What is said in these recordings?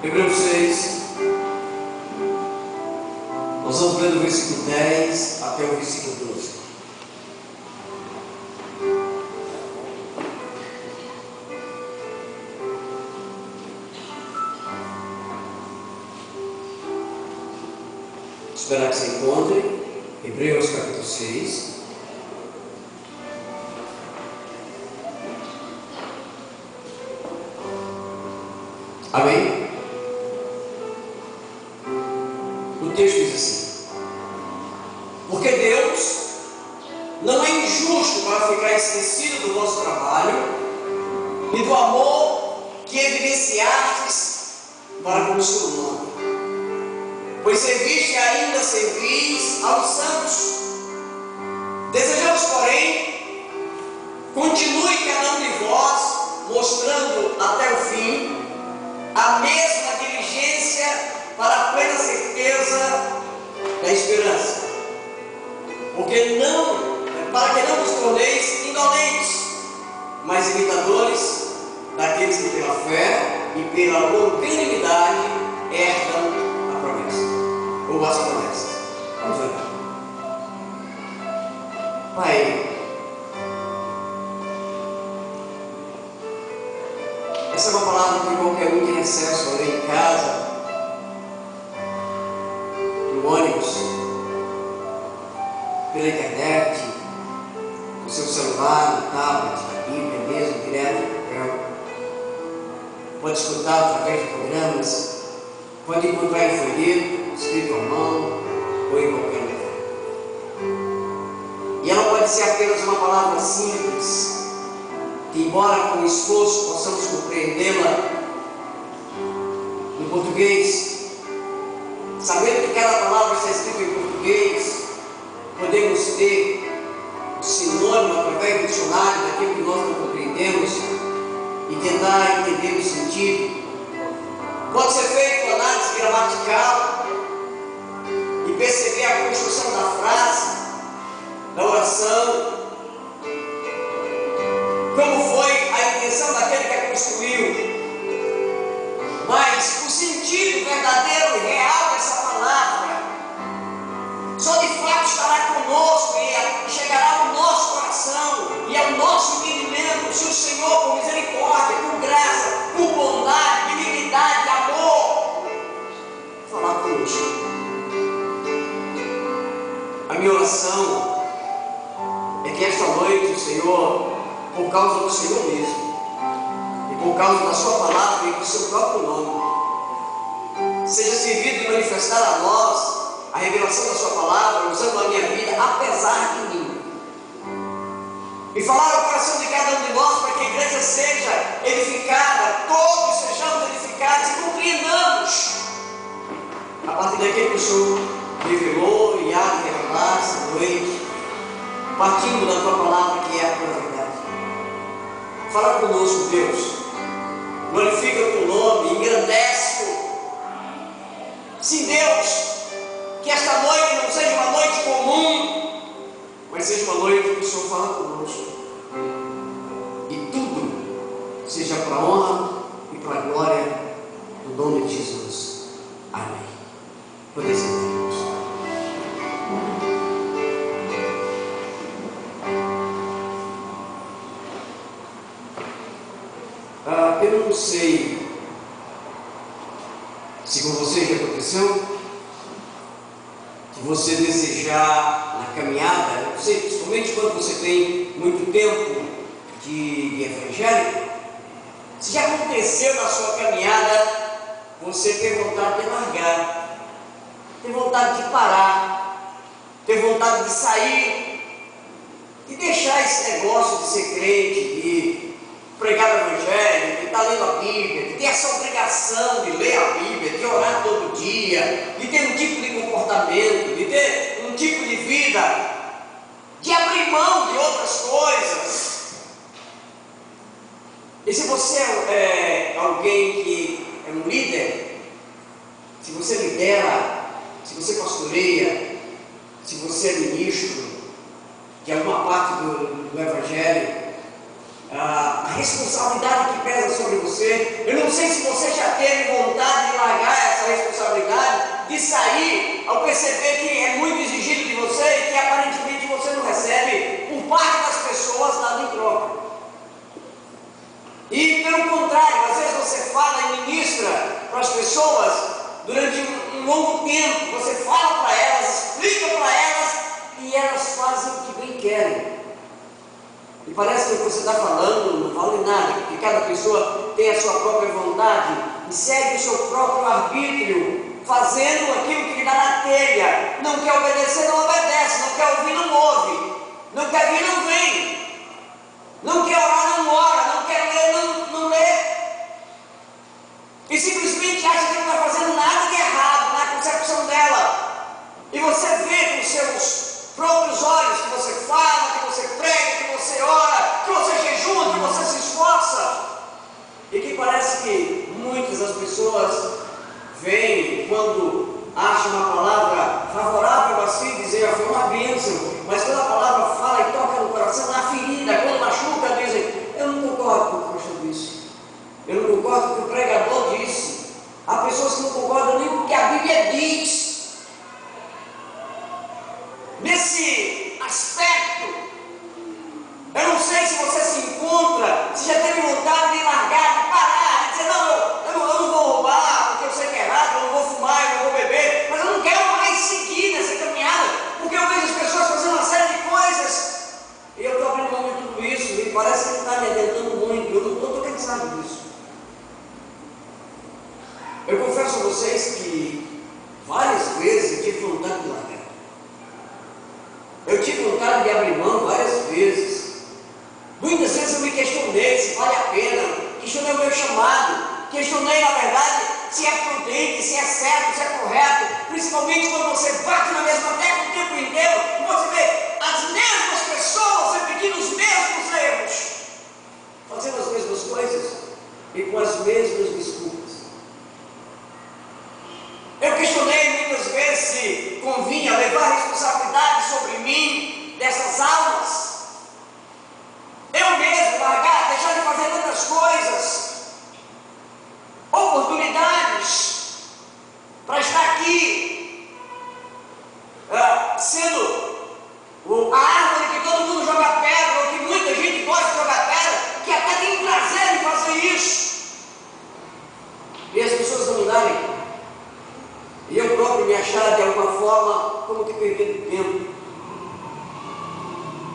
Hebreus 6, nós vamos ler do versículo 10 até o versículo 12. Esperar que você encontre Hebreus capítulo 6. Amém? O texto diz assim: porque Deus não é injusto para ficar esquecido do vosso trabalho e do amor que evidenciastes para com o seu nome, pois serviste e ainda servis aos santos. Desejamos, porém, continue cada um de vós mostrando até o fim a mesma diligência para a plena certeza da esperança, para que não vos torneis indolentes, mas imitadores daqueles que pela fé e pela longanimidade herdam a promessa, ou as promessas. Vamos orar. Pai, essa é uma palavra que qualquer um tem acesso a ler em casa, no ônibus, pela internet, no seu celular, no tablet, na Bíblia mesmo, direto no papel. Pode escutar através de programas, pode encontrar em folheto, escrito à mão, ou em qualquer lugar. E ela pode ser apenas uma palavra simples, que, embora com esforço possamos compreendê-la no português, sabendo que cada palavra está escrita em português, podemos ter o sinônimo através do dicionário daquilo que nós não compreendemos e tentar entender o sentido. Pode ser feita uma análise gramatical e perceber a construção da frase, da oração, como foi a intenção daquele que a construiu. Mas o sentido verdadeiro e real dessa palavra só de fato estará conosco e chegará ao nosso coração e ao nosso entendimento se o Senhor, com misericórdia, com graça, com bondade, benignidade, amor, falar conosco. A minha oração é que esta noite o Senhor, por causa do Senhor mesmo, e por causa da sua palavra e do seu próprio nome, seja servido de manifestar a nós a revelação da sua palavra, usando a minha vida, apesar de mim, e falar ao coração de cada um de nós, para que a igreja seja edificada, todos sejamos edificados e compreendamos, a partir daquele que o Senhor revelou e há de revelar essa noite, partindo da tua palavra, que é a tua verdade. Fala conosco, Deus. Glorifica o teu nome, engrandece-o. Sim, Deus, que esta noite não seja uma noite comum, mas seja uma noite que o Senhor fala conosco. E tudo seja para a honra e para a glória do nome de Jesus. Amém. Poder ser Deus. Eu não sei se com você já aconteceu, de você desejar na caminhada, eu não sei, principalmente quando você tem muito tempo de evangelho, se já aconteceu na sua caminhada você ter vontade de largar, ter vontade de parar, ter vontade de sair, de deixar esse negócio de ser crente, de pregar o evangelho, de estar lendo a Bíblia, de ter essa obrigação de ler a Bíblia, de orar todo dia, de ter um tipo de comportamento, de ter um tipo de vida, de abrir mão de outras coisas. E se você é alguém que é um líder, se você lidera, se você pastoreia, se você é ministro de alguma parte do evangelho, a responsabilidade que pesa sobre você, eu não sei se você já teve vontade de de sair ao perceber que é muito exigido de você e que aparentemente você não recebe por parte das pessoas nada em troca. E pelo contrário, às vezes você fala e ministra para as pessoas durante um longo tempo, você fala para elas, explica para elas e elas fazem o que bem querem. E parece que o que você está falando não vale nada, porque cada pessoa tem a sua própria vontade e segue o seu próprio arbítrio, fazendo aquilo que lhe dá na telha. Não quer obedecer, não obedece. Não quer ouvir, não ouve. Não quer vir, não vem. Não quer orar, não ora. Não quer ler, não lê. E simplesmente acha que não está fazendo nada de errado na concepção dela. E você vê com seus próprios olhos que você fala, que você prega, que você ora, que você jejua, que você se esforça. E que parece que muitas das pessoas vêm quando acham uma palavra favorável a si, dizem que foi uma bênção, mas quando a palavra fala e toca no coração, na ferida, quando machuca, dizem: eu não concordo com o que o pastor disse, eu não concordo com o que o pregador disse. Há pessoas que não concordam nem com o que a Bíblia diz. Nesse aspecto, eu não sei se você se encontra, se já teve vontade de largar, de parar, de dizer: não, eu não vou roubar, porque eu sei que é errado, eu não vou fumar, eu não vou beber, mas eu não quero mais seguir nessa caminhada, porque eu vejo as pessoas fazendo uma série de coisas, e eu estou abrindo mão de tudo isso, e parece que não está me adiantando muito, eu não estou cansado disso. Eu confesso a vocês que várias vezes eu tive vontade de largar. Eu tive vontade de abrir mão várias vezes. Muitas vezes eu me questionei se vale a pena, questionei o meu chamado, questionei, na verdade, se é prudente, se é certo, se é correto, principalmente quando você bate na mesma tecla o tempo inteiro e você vê as mesmas pessoas repetindo os mesmos erros, fazendo as mesmas coisas e com as mesmas desculpas. Eu questionei muitas vezes se convinha levar a responsabilidade sobre mim dessas almas. Eu mesmo largar, deixar de fazer tantas coisas, oportunidades para estar aqui, sendo a árvore que todo mundo joga pedra, ou que muita gente gosta de jogar pedra, que até tem prazer em fazer isso. E as pessoas não me darem. E eu próprio me achar de alguma forma como que perdendo tempo.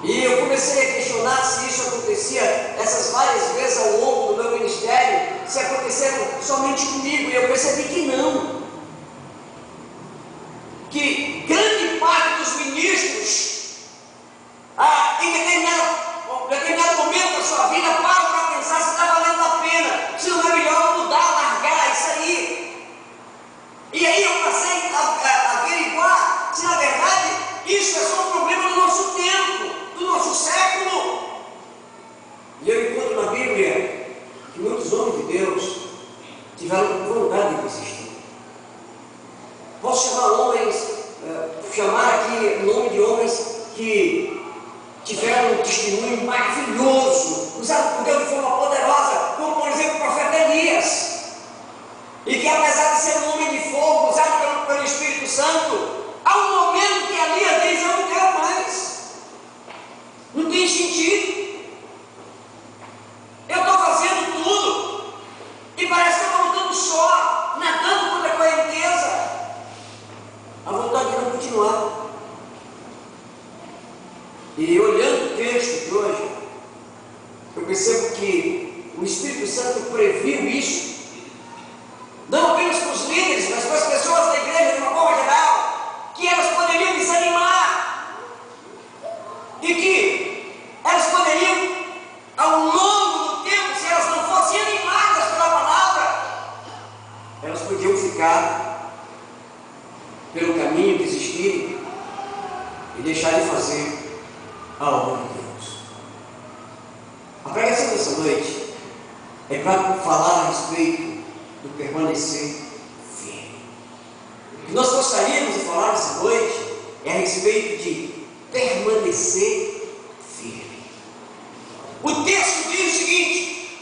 E eu comecei a questionar se isso acontecia essas várias vezes ao longo do meu ministério, se aconteceram somente comigo, e eu percebi que não. Que grande parte dos ministros, em determinado momento da sua vida, param para pensar se está valendo a pena, se não é melhor mudar, largar e sair. E aí eu passei a averiguar se na verdade isso é só um problema do nosso tempo, do nosso século. E eu encontro na Bíblia que muitos homens de Deus tiveram vontade de persistir. Posso chamar aqui o nome de homens que tiveram um testemunho maravilhoso, usado por Deus de forma poderosa, como por exemplo o profeta Elias. E que apesar de ser um homem de fogo, usado pelo Espírito Santo, há um momento que Elias diz: eu não quero mais, não tem sentido, eu estou fazendo tudo, e parece que eu estou lutando só, nadando contra a correnteza, a vontade de não continuar. E olhando o texto de hoje, eu percebo que o Espírito Santo previu isso, não apenas para os líderes, mas para as pessoas da igreja de uma forma geral, que elas poderiam desanimar e que elas poderiam, ao longo do tempo, se elas não fossem animadas pela palavra, elas podiam ficar pelo caminho, desistirem e deixar de fazer a obra de Deus. A pregação dessa noite é para falar a respeito do permanecer firme. O que nós gostaríamos de falar essa noite é a respeito de permanecer firme. O texto diz o seguinte: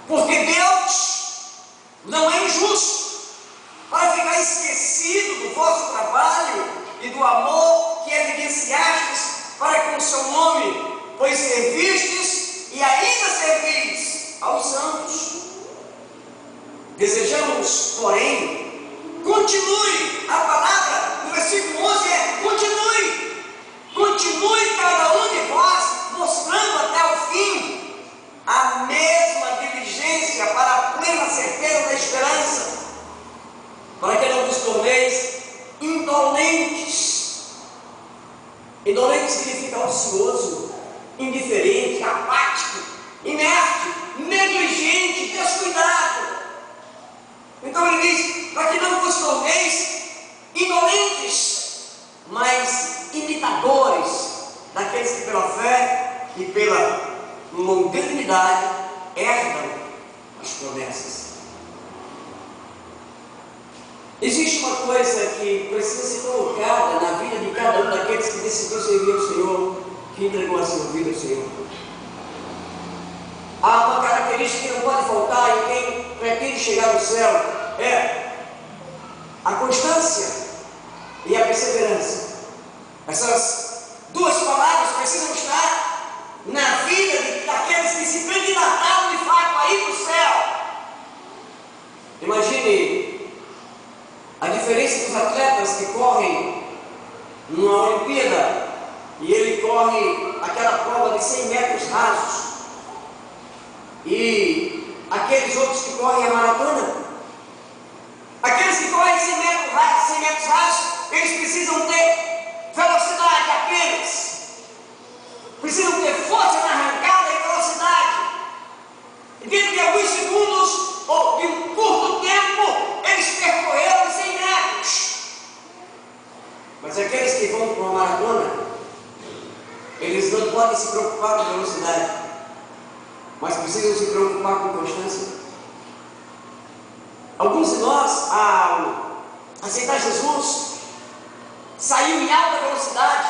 porque Deus não é injusto ficar esquecido do vosso trabalho e do amor que evidenciastes para com o seu nome, pois servistes e ainda servis aos santos. Desejamos, porém, continue, a palavra no versículo 11 é continue cada um de vós, mostrando até o fim a mesma diligência para a plena certeza da esperança, para que não vos torneis indolentes. Indolente significa ocioso, indiferente, apático, inerte, negligente, descuidado. Então ele diz, para que não vos torneis indolentes, mas imitadores daqueles que pela fé e pela longanimidade herdam as promessas. Existe uma coisa que precisa ser colocada na vida de cada um daqueles que decidiu servir ao Senhor, que entregou a sua vida ao Senhor. Há uma característica que não pode faltar em quem pretende chegar ao céu, é a constância e a perseverança. Essas duas palavras precisam estar na vida daqueles que se candidataram de fato a ir para o céu. Imagine a diferença dos atletas que correm numa Olimpíada e ele corre aquela prova de 100 metros rasos e aqueles outros que correm a maratona. Aqueles que correm 100 metros rasos, eles precisam ter velocidade apenas, precisam ter força na arrancada e velocidade, e dentro de alguns segundos ou de um curto tempo eles percorreram 100 metros. Mas aqueles que vão para uma maratona, eles não podem se preocupar com velocidade, mas precisam se preocupar com constância. Alguns de nós, ao aceitar Jesus, saiu em alta velocidade,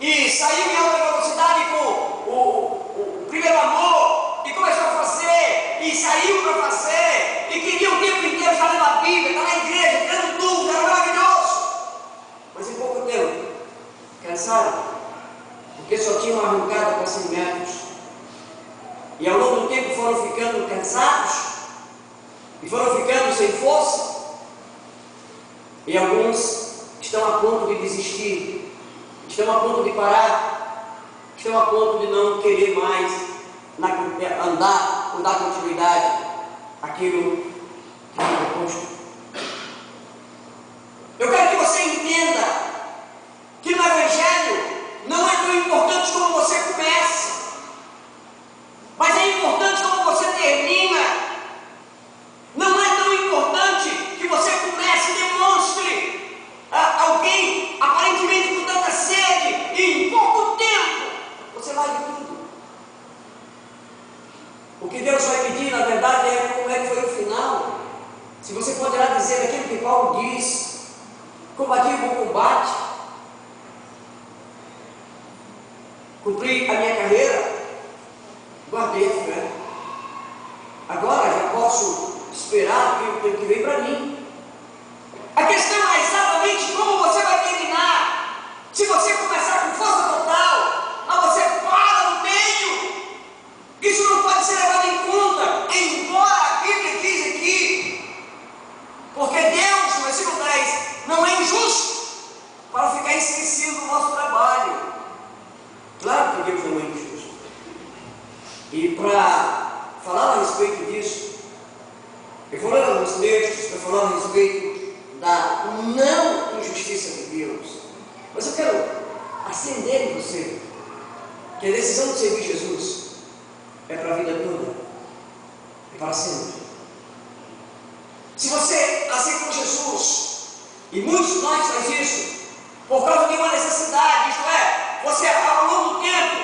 e saiu em alta velocidade com o primeiro amor, e começou a fazer, e saiu para fazer, e queria o tempo inteiro estar lendo a Bíblia, estar na igreja, tendo tudo, era maravilhoso. Mas em pouco tempo, cansaram, porque só tinham arrancado para 100 metros, e ao longo do tempo foram ficando cansados, e foram ficando sem força, e alguns estão a ponto de desistir, estão a ponto de parar, estão a ponto de não querer mais andar ou dar continuidade àquilo que foi proposto. Eu quero que você entenda que no Evangelho não é tão importante como você começa, mas é importante como você termina. Não é tão importante que você comece e demonstre alguém aparentemente com tanta sede e em pouco tempo você vai de tudo. O que Deus vai pedir, na verdade, é como é que foi o final. Se você poderá dizer aquilo que Paulo diz: combati o bom combate, cumpri a minha carreira, guardei a fé. Agora já posso esperar o que vem para mim. A questão é exatamente como você vai terminar. Se você começar com força total, mas você para no meio, isso não pode ser levado em conta, embora a Bíblia diz aqui, porque Deus, no versículo 10, não é injusto para ficar esquecido do nosso trabalho. Claro que Deus não é injusto. E para falar a respeito disso, eu vou ler alguns textos para falar a respeito da não injustiça de Deus. Mas eu quero acender em você que a decisão de servir Jesus é para a vida toda, é para sempre. Se você aceitou Jesus, e muitos de nós fazem isso, por causa de uma necessidade, isto é, você ao longo do tempo,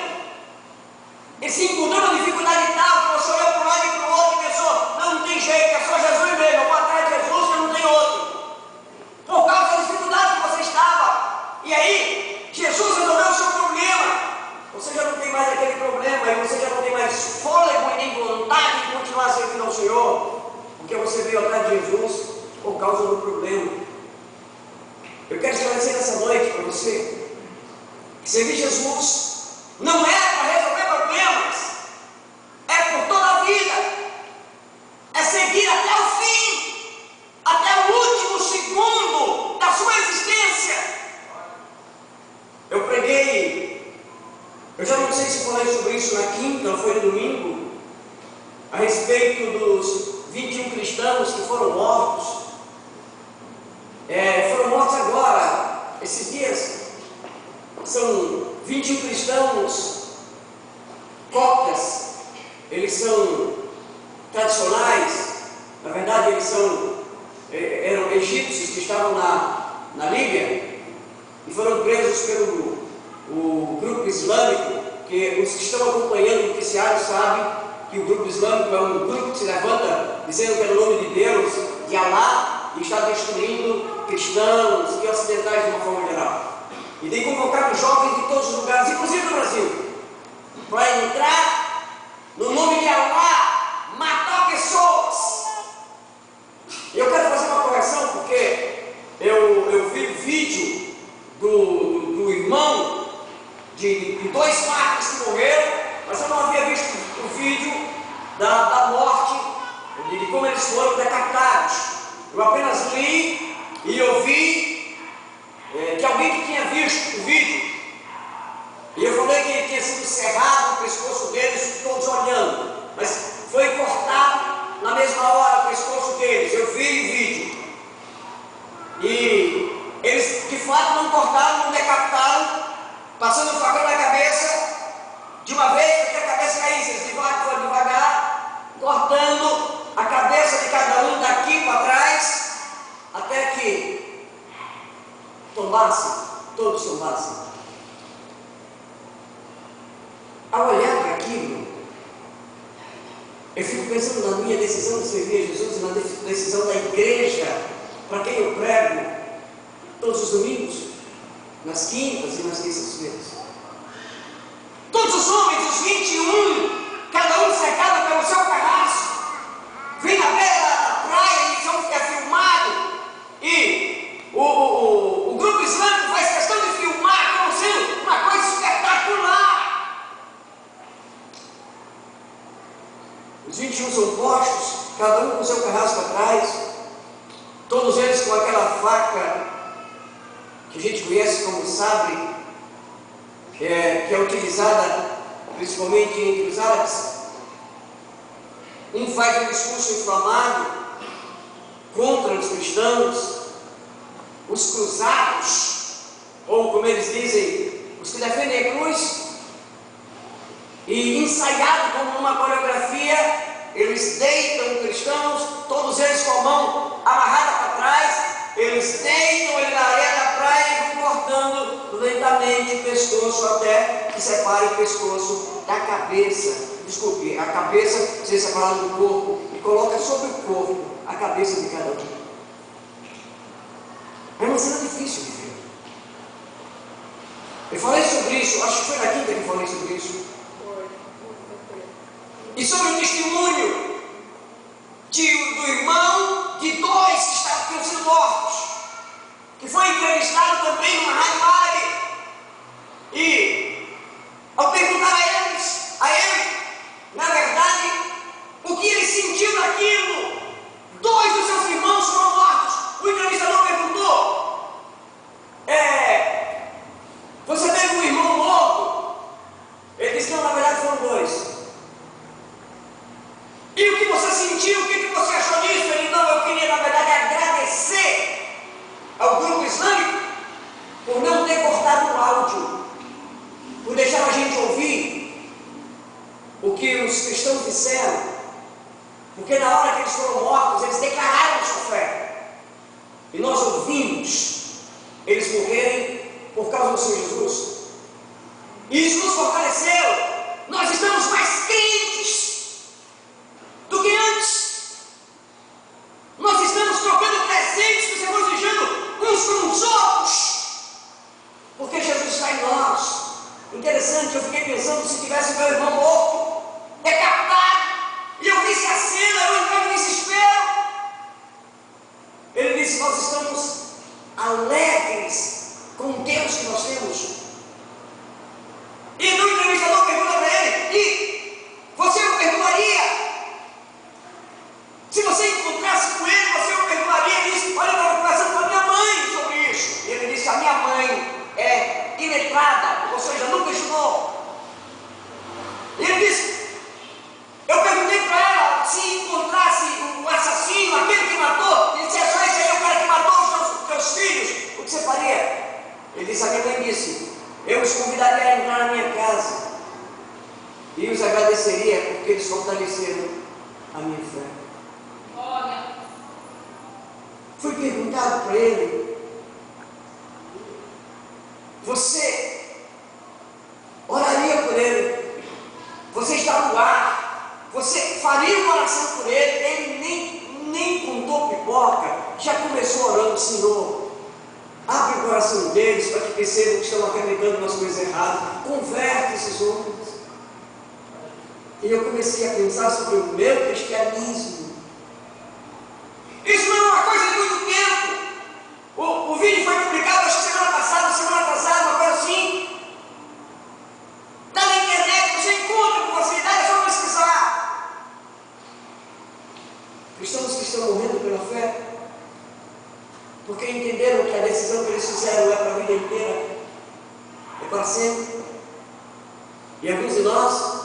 ele se encontrou uma dificuldade tal que você olhou para um lado e para o outro e pensou: não tem jeito, é só Jesus mesmo, eu vou atrás de Jesus que não tem outro. Por causa da dificuldade que você estava. E aí, Jesus resolveu o seu problema. Você já não tem mais aquele problema, e você já não tem mais fôlego e nem vontade de continuar servindo ao Senhor, porque você veio atrás de Jesus por por causa do problema. Eu quero esclarecer essa noite para você que servir Jesus não é para resolver problemas, é por toda a vida, é seguir até o fim, até o último segundo da sua existência. Eu preguei, eu já não sei se falei sobre isso na quinta ou foi no domingo, a respeito dos 21 cristãos que foram mortos. Foram mortos agora, esses dias. São 21 cristãos coptas. Eles são tradicionais. Na verdade, eram egípcios que estavam na Líbia e foram presos pelo o grupo islâmico, que os que estão acompanhando o noticiário sabem que o grupo islâmico é um grupo que se levanta dizendo que é o nome de Deus, de Alá, e está destruindo cristãos e ocidentais de uma forma geral. E tem convocado jovens de todos os lugares, inclusive no Brasil, para entrar no nome de Alá, matar pessoas. E eu quero fazer uma correção, porque eu vi o vídeo do irmão de dois mártires que morreram, mas eu não havia visto o vídeo da morte, de como eles foram decapitados. Eu apenas li e ouvi que alguém que tinha visto o vídeo, e eu falei que tinha sido cerrado o pescoço deles, todos olhando, mas foi cortado na mesma hora o pescoço deles. Eu vi o vídeo, e eles de fato não cortaram, não decapitaram, passando o facão na cabeça de uma vez para que a cabeça caísse. Eles foram devagar, cortando a cabeça de cada um daqui para trás, até que tombassem, todos tombassem. Ao olhar para aquilo, eu fico pensando na minha decisão de servir a Jesus e na decisão da igreja para quem eu prego todos os domingos, nas quintas e nas terças-feiras. Todos os homens, os 21, cada um cercado pelo seu carrasco, vem na beira da praia e é filmado, e o grupo islâmico faz questão de filmar como sendo uma coisa espetacular. Os 21 são postos, cada um com seu carrasco atrás, todos eles com aquela faca que a gente conhece como sabre, que é utilizada principalmente entre os árabes. Um faz um discurso inflamado contra os cristãos, os cruzados, ou como eles dizem, os que defendem a cruz, e ensaiado como uma coreografia, eles deitam cristãos, todos eles com a mão amarrada para trás, eles deitam ele na areia da praia e vão cortando lentamente o pescoço até que separe o pescoço da cabeça. Desculpe, a cabeça seja separada do corpo e coloca sobre o corpo a cabeça de cada um. É uma cena difícil de ver. Eu falei sobre isso, acho que foi na quinta que eu falei sobre isso. E sobre o testemunho do irmão de dois que tinham sido mortos, que foi entrevistado também numa rádio árabe. E ao perguntar a ele, na verdade, o que ele sentiu daquilo, dois dos seus irmãos foram mortos. O entrevistador perguntou: você teve um irmão morto? Ele disse: não, na verdade foram dois. E o que você sentiu? O que você achou disso? Ele: não, eu queria na verdade agradecer ao grupo islâmico por não ter cortado o áudio, por deixar a gente ouvir o que os cristãos disseram, porque na hora que eles foram mortos, eles declararam sua fé, e nós ouvimos eles morrerem por causa do Senhor Jesus, e isso nos fortaleceu. Nós estamos mais crentes do que antes. Nós estamos trocando presentes que estamos deixando uns com os outros, porque Jesus está em nós. Interessante, eu fiquei pensando, se tivesse meu irmão morto, decapitado, e eu visse a cena, eu entrava em desespero. Ele alegres com o Deus que nós temos. E então o entrevistador pergunta para ele: e você o perdoaria? Se você encontrasse com ele, você o perdoaria? Ele disse: olha, eu estava conversando com a minha mãe sobre isso. E ele disse: a minha mãe é iletrada, ou seja, nunca estudou. E ele disse: eu perguntei para ela se encontrasse o assassino, aquele que matou, ele disse: é só esse aí, o cara que matou os teus filhos, o que você faria? Ele disse: a minha mãe disse: eu os convidaria a entrar na minha casa e os agradeceria porque eles fortaleceram a minha fé. Foi perguntado para ele: você oraria por ele? Você está no ar? Você faria uma oração por ele? Ele nem contou pipoca, já começou orando: Senhor, abre o coração deles para que percebam que estão acreditando nas coisas erradas, converte esses homens. E eu comecei a pensar sobre o meu cristianismo. Isso não é uma coisa de muito tempo. O vídeo foi publicado acho que semana passada, uma coisa assim. Está na internet, você encontra com facilidade, é só pesquisar. Cristãos que estão morrendo pela fé, porque entenderam que a decisão que eles fizeram é para a vida inteira, é para sempre. E alguns de nós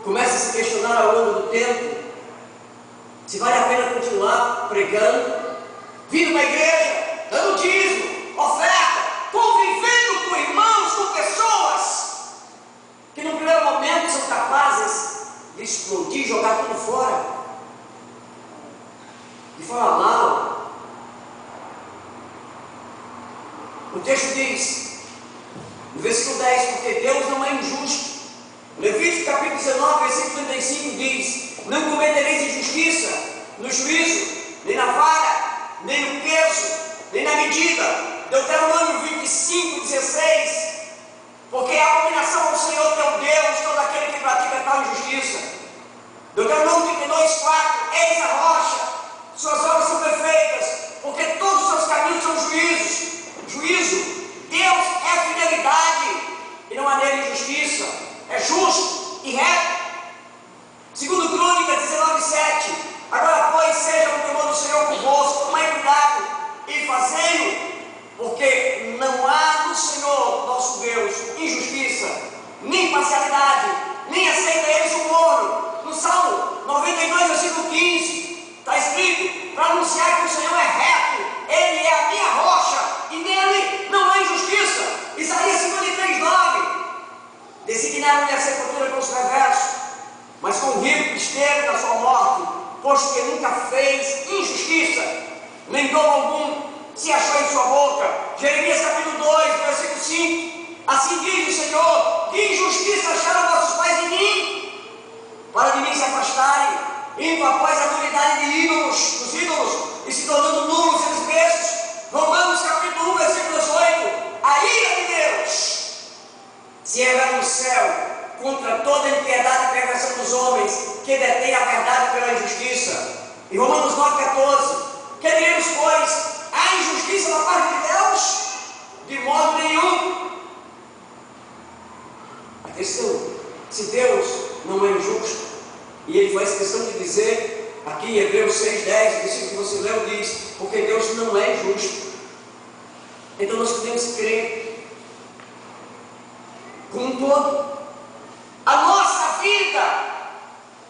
começam a se questionar ao longo do tempo se vale a pena continuar pregando, vindo para a igreja, dando dízimo, oferta, convivendo com irmãos, com pessoas que no primeiro momento são capazes de explodir, jogar tudo fora, de falar mal. O texto diz, no versículo 10, porque Deus não é injusto. Levítico capítulo 19, versículo 35 diz: não cometereis injustiça no juízo, nem na vara, nem no peso, nem na medida. Deuteronômio 25, 16, porque é abominação ao Senhor teu Deus todo aquele que pratica tal injustiça. Deuteronômio 32, 4, eis a rocha, suas obras são perfeitas, porque todos os seus caminhos são juízo. Deus é fidelidade e não há nele injustiça, é justo e reto. Segundo Crônicas 19, 7, agora pois seja o temor do Senhor convosco, tomai cuidado e fazei-o, porque não há no Senhor nosso Deus injustiça, nem parcialidade, nem aceita ele suborno. No Salmo 92, versículo 15, está escrito, para anunciar que o Senhor é reto, ele é a minha rocha, e nele não há injustiça. Isaías 53, 9, designaram-lhe a sepultura com os perversos, mas com o rico que esteve na sua morte, posto que nunca fez injustiça, nem dolo algum se achou em sua boca. Jeremias capítulo 2, versículo 5, assim diz o Senhor: que injustiça acharam vossos pais em mim, para de mim se afastarem, indo após a nulidade de ídolos, dos ídolos, e se tornando nulos eles mesmos. Romanos capítulo 1, versículo 18, a ira de Deus se revela no céu contra toda impiedade e perversão dos homens que detêm a verdade pela injustiça. Em Romanos 9, 14, que diremos, pois, há injustiça da parte de Deus? De modo nenhum. A questão, se Deus não é injusto, e ele faz questão de dizer aqui em Hebreus 6, 10, o versículo que você leu diz, porque Deus não é injusto, então nós podemos crer como um todo a nossa vida,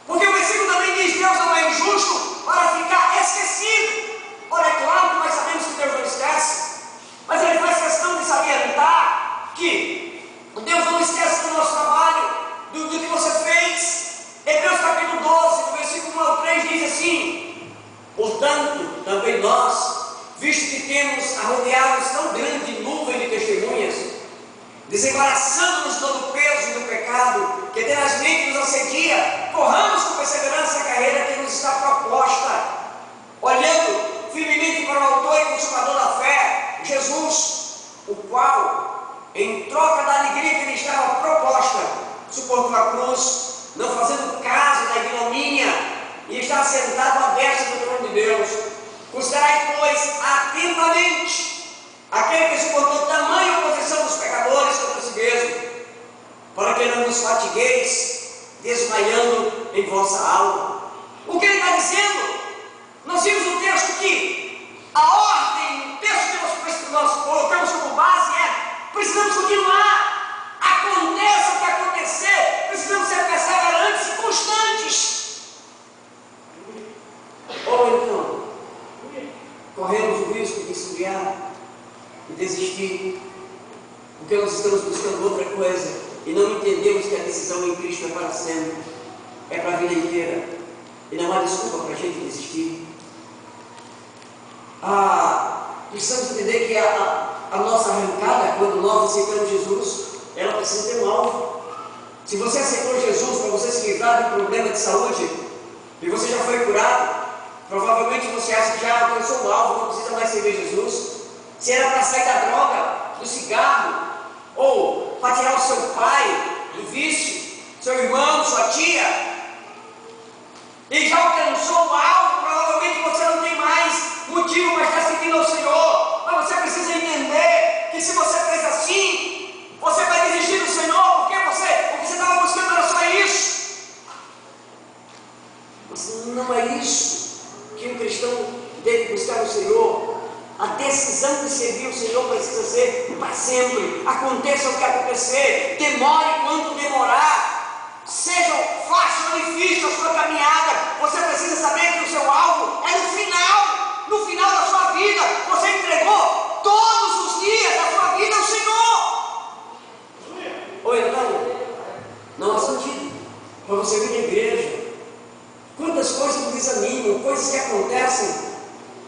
porque o versículo também diz: Deus não é injusto para ficar esquecido. Ora, é claro que nós sabemos que Deus não esquece, mas ele faz questão de salientar que Deus não esquece do nosso trabalho, do que você fez. Hebreus capítulo 12, do versículo 1 ao 3 diz assim: portanto, também nós, visto que temos a rodear-nos tão grande nuvem de testemunhas, desembaraçando-nos todo o peso do pecado que tenazmente nos assedia, corramos com perseverança a carreira que nos está proposta, olhando firmemente para o autor e consumador da fé, Jesus, o qual, em troca da alegria que lhe estava proposta, suportou a cruz, não fazendo caso da ignomínia, e está sentado à destra do trono de Deus. Considerai, pois, atentamente aquele que suportou tamanha oposição dos pecadores contra si mesmo, para que não vos fatigueis, desmaiando em vossa alma. O que ele está dizendo? Nós vimos no texto que a ordem, o texto que nós colocamos como base é: precisamos continuar, aconteça o que acontecer, precisamos ser perseverantes e constantes. Ou então, corremos o risco de esfriar e desistir, porque nós estamos buscando outra coisa e não entendemos que a decisão em Cristo é para sempre, é para a vida inteira, e não há desculpa para a gente desistir. Precisamos entender que a nossa arrancada, quando nós aceitamos Jesus, ela precisa ter um alvo. Se você aceitou Jesus para você se livrar de um problema de saúde e você já foi curado, provavelmente você acha que já alcançou o alvo, não precisa mais servir Jesus. Se era para sair da droga, do cigarro, ou para tirar o seu pai do vício, seu irmão, sua tia, e já alcançou o alvo, provavelmente você não tem mais motivo para estar seguindo ao Senhor. Mas você precisa entender que se você fez assim, você vai desistir do Senhor, porque o que você estava buscando era só isso. Mas não é isso que um cristão deve buscar no Senhor. A decisão de servir o Senhor precisa ser para sempre. Aconteça o que acontecer, demore quanto demorar, seja fácil ou difícil a sua caminhada, você precisa saber que o seu alvo é no final da sua vida. Você entregou todos os dias da sua vida ao Senhor. Ou então, não há sentido para você vir na igreja. Quantas coisas nos desanimam, coisas que acontecem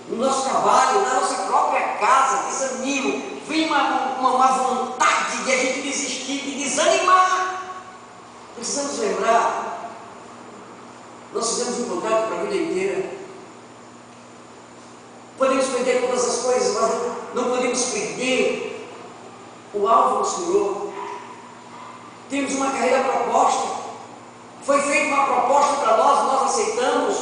no nosso trabalho, na nossa própria casa, desanimam. Vem uma vontade de a gente desistir, de desanimar. Precisamos lembrar, nós fizemos um contrato para a vida inteira. Podemos perder todas as coisas, mas não podemos perder o alvo do Senhor. Temos uma carreira proposta. Foi feita uma proposta para nós aceitamos.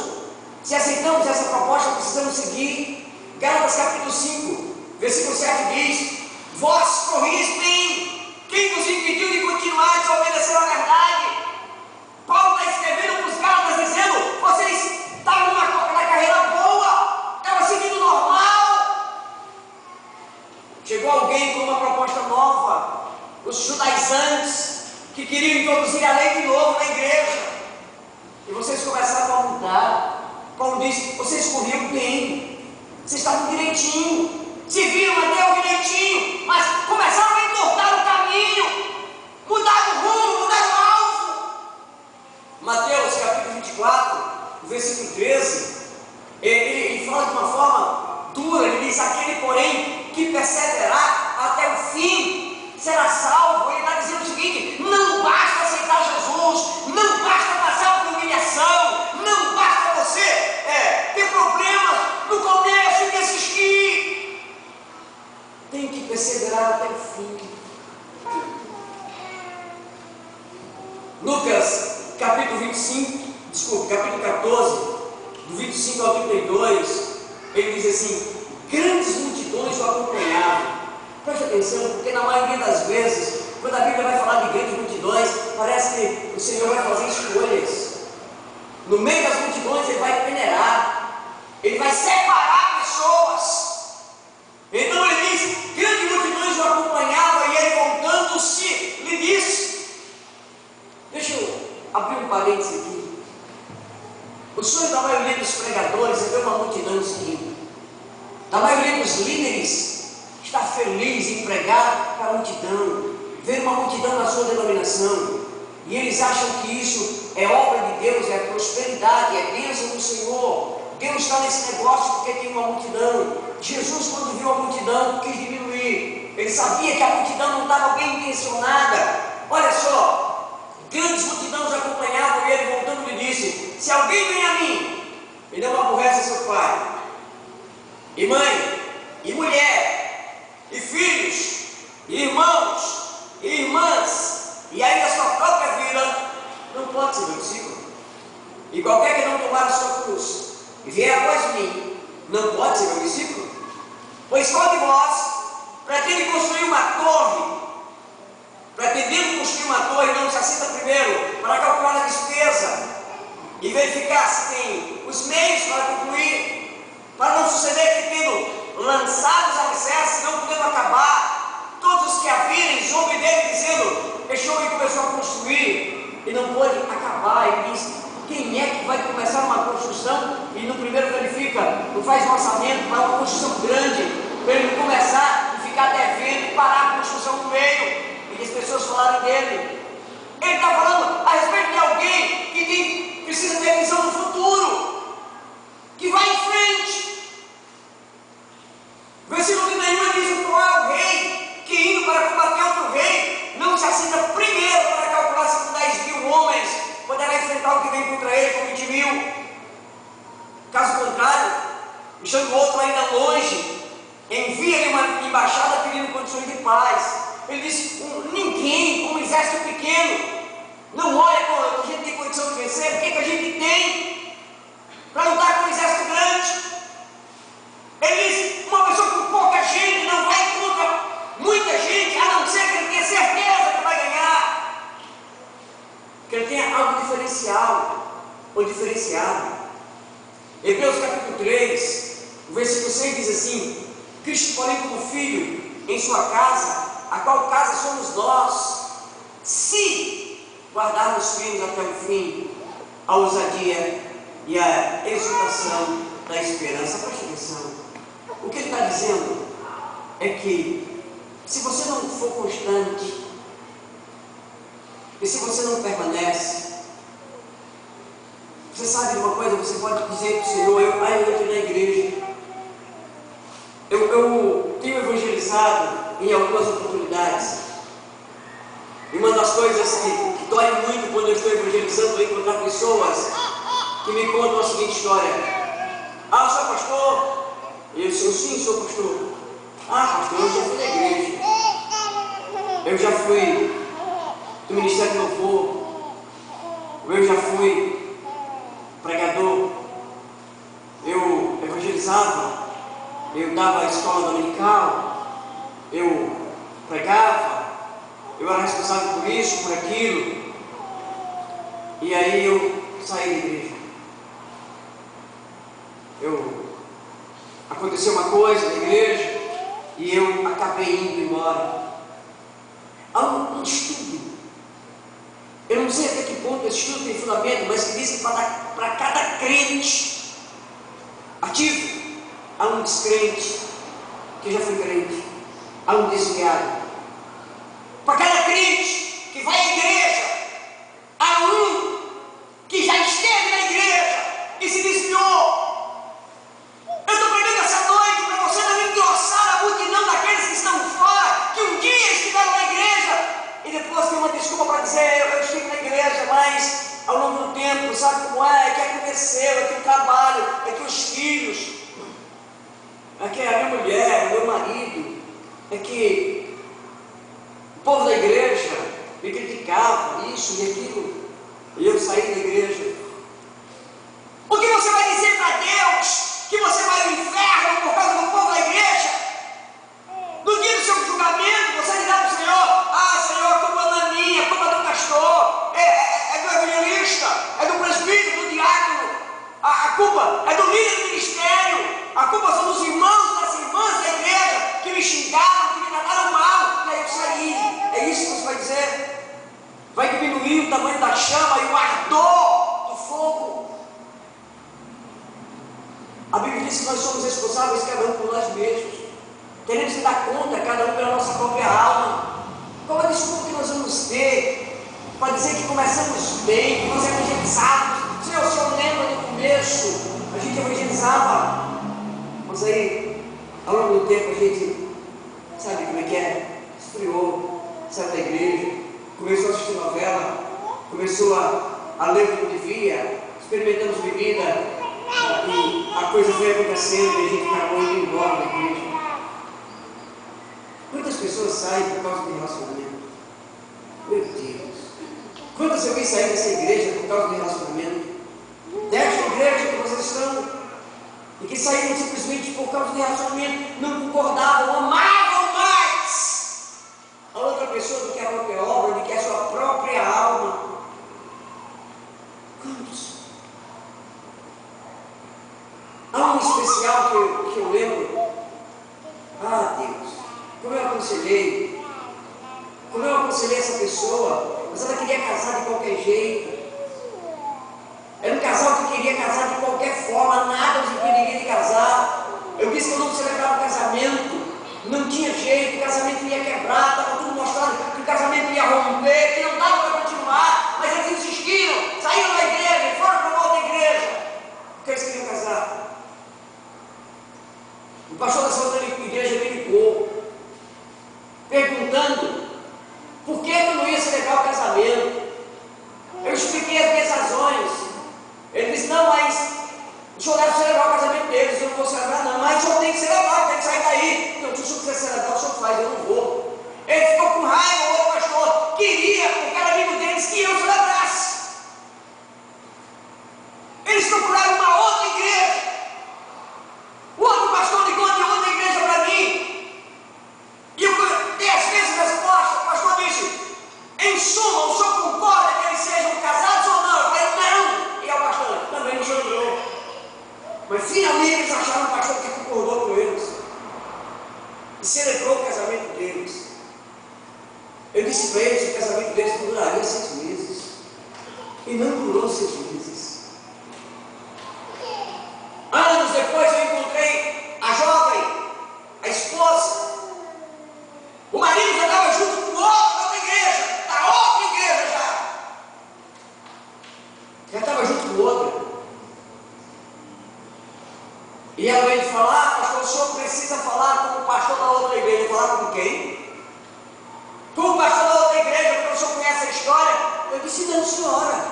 Se aceitamos essa proposta, precisamos seguir. Gálatas capítulo 5, versículo 7 diz: vós corris bem, quem vos impediu de continuar a desobedecer a verdade? Paulo está escrevendo para os Gálatas dizendo: vocês estavam na carreira boa, estavam seguindo normal. Chegou alguém com uma proposta nova, os judaizantes, que queriam introduzir a lei de novo na igreja, e vocês começaram a mudar. Paulo disse: vocês corriam bem, vocês estavam direitinho, se viram até o direitinho, mas começaram a entortar o caminho, mudaram o rumo, mudaram o alvo. Mateus capítulo 24, versículo 13, ele fala de uma forma dura. Ele diz: aquele porém que perseverar até o fim será salvo. Ele está dizendo o seguinte: não basta aceitar Jesus, não basta passar por humilhação, não basta você ter problemas no começo e desistir. Tem que perseverar até o fim. Lucas capítulo 14, do 25 ao 32, ele diz assim: grandes multidões o acompanhavam. Preste atenção, porque na maioria das vezes, quando a Bíblia vai falar de grandes multidões, parece que o Senhor vai fazer escolhas. No meio das multidões ele vai peneirar, ele vai separar pessoas. Então ele diz: grandes multidões o acompanhavam, e ele voltando-se lhe disse. Deixa eu abrir um parênteses aqui. O sonho da maioria dos pregadores é ver uma multidão seguindo. Da maioria dos líderes está feliz em pregar para a multidão, ver uma multidão na sua denominação, e eles acham que isso é obra de Deus, é prosperidade, é bênção do Senhor. Deus está nesse negócio porque tem uma multidão. Jesus, quando viu a multidão, quis diminuir. Ele sabia que a multidão não estava bem intencionada. Olha só, grandes multidões acompanhavam, e ele voltando lhe disse: se alguém vem a mim e não aborrece seu pai, e mãe, e mulher, e filhos, e irmãos, e irmãs, e ainda a sua própria vida, não pode ser meu discípulo. E qualquer que não tomar a sua cruz e vier após mim, não pode ser meu discípulo? Pois qual de vós, pretende construir uma torre, pretendendo construir uma torre, não se assenta primeiro para calcular a despesa e verificar se tem os meios para concluir, para não suceder que, tendo lançado os alicerces, não podendo acabar, todos os que a virem zombem dele, dizendo: este homem começou a construir e não pôde acabar. Ele diz: quem é que vai começar uma construção e no primeiro verifica, não faz um orçamento para uma construção grande, para ele não começar e ficar devendo e parar a construção no meio? E as pessoas falaram dele. Ele está falando a respeito de alguém que precisa ter visão do futuro, que vai em frente. Versículo 31 diz: qual é o rei que, indo para combater outro rei, não se assenta primeiro para calcular se com 10.000 homens poderá enfrentar o que vem contra ele com 20.000? Caso contrário, estando o outro ainda longe, envia-lhe uma embaixada pedindo condições de paz. Ele disse: ninguém com um exército pequeno não olha quando a gente tem condição de vencer. O que a gente tem para lutar com um exército grande? Ele disse: uma pessoa com pouca gente não vai contra muita gente, a não ser que ele tenha certeza que vai ganhar, que ele tenha algo diferencial ou diferenciado. Hebreus capítulo 3, o versículo 6 diz assim: Cristo, porém, como filho em sua casa, a qual casa somos nós, se guardarmos firmes até o fim a ousadia e a exultação da esperança. Preste atenção. O que ele está dizendo é que, se você não for constante, e se você não permanece, você sabe de uma coisa, você pode dizer para o Senhor: eu entro na igreja, eu tenho evangelizado em algumas oportunidades, e uma das coisas que dói muito quando eu estou evangelizando é encontrar pessoas que me contam a seguinte história: ah, sou pastor? Eu sim, sou pastor. Ah, pastor, eu já fui na igreja, eu já fui do Ministério do Louvor, eu já fui pregador, eu evangelizava, eu dava a escola dominical, eu pregava, eu era responsável por isso, por aquilo, e aí eu saí da igreja. Aconteceu uma coisa na igreja e eu acabei indo embora. Há um estudo, eu não sei até que ponto esse estudo tem fundamento, mas que diz que para cada crente ativo, há um descrente que já foi crente, há um desviado. Para cada crente que vai à igreja, há um que já esteve na igreja e se desviou. Eu estou pregando essa noite para você não engrossar a multidão daqueles que estão fora, que um dia estiveram na igreja e depois tem uma desculpa para dizer: eu estive na igreja, mas ao longo do tempo, sabe como é? É que aconteceu, é que o trabalho, é que os filhos, é que a minha mulher, o meu marido, é que o povo da igreja me criticava, isso e aquilo, e eu saí da igreja. O que você vai dizer para Deus? Que você vai ao inferno por causa do povo da igreja? No dia do seu julgamento, você dirá para o Senhor: ah, Senhor, a culpa não é minha, a culpa é do pastor, é do evangelista, é do presbítero, do diácono, a culpa é do líder do ministério, a culpa são dos irmãos e das irmãs da igreja que me xingaram, que me trataram mal, e aí eu saí. É isso que você vai dizer? Vai diminuir o tamanho da chama e o ardor do fogo. A Bíblia diz que nós somos responsáveis, cada um por nós mesmos. Teremos que dar conta, cada um pela nossa própria alma. Qual a desculpa que nós vamos ter para dizer que começamos bem, que nós evangelizamos? Se o senhor lembra no começo, a gente evangelizava, mas aí, ao longo do tempo, a gente, sabe como é que é? Esfriou, saiu da igreja, começou a assistir novela, começou a ler o que não devia, experimentamos bebida, e a coisa foi acontecendo e a gente acabou indo embora da igreja. Quantas pessoas saem por causa do relacionamento? Meu Deus! Quantas eu vi sair dessa igreja por causa do relacionamento? Desta igreja que vocês estão, e que saíram simplesmente por causa do relacionamento, não concordavam, amavam mais a outra pessoa do que a própria obra, do que a sua própria alma. Quantos? Há um especial que eu lembro. Ah, Deus, como eu aconselhei essa pessoa, mas ela queria casar de qualquer jeito. Era um casal que queria casar de qualquer forma, nada os impediria de casar. Eu disse que eu não celebrava o casamento, não tinha jeito, o casamento ia quebrar, estava tudo mostrando que o casamento ia romper, que não dava para continuar, mas eles insistiram, saíram da igreja, foram para uma outra igreja, porque eles queriam casar. O pastor dessa outra igreja me ligou, perguntando por que eu não ia celebrar o casamento. Eu expliquei as minhas razões. Ele disse: não, mas o senhor deve celebrar o casamento deles, eu não vou celebrar não, mas o senhor tem que celebrar, tem que sair daí. Então, se o senhor quiser celebrar, o senhor faz, eu não vou. Ele ficou com raiva, o outro pastor queria, porque era amigo deles, que eu celebrasse. Eles procuraram uma outra igreja. O outro pastor ligou de outra igreja para mim, e eu dei as mesmas respostas. O pastor disse: em suma, o senhor concorda que eles sejam casados ou não? Eu falei: não. E o pastor também não chorou. Mas finalmente eles acharam um pastor que concordou com eles e celebrou o casamento deles. Eu disse para eles que o casamento deles duraria 6 meses, e não durou 6 meses. Anos depois eu encontrei a jovem, a esposa. O marido já estava junto com outra igreja, da outra igreja já. Já estava junto com outra. E ela veio falar: pastor, o senhor precisa falar com o pastor da outra igreja. Falar com quem? Com o pastor da outra igreja, porque o senhor conhece a história. Eu disse: não, senhora.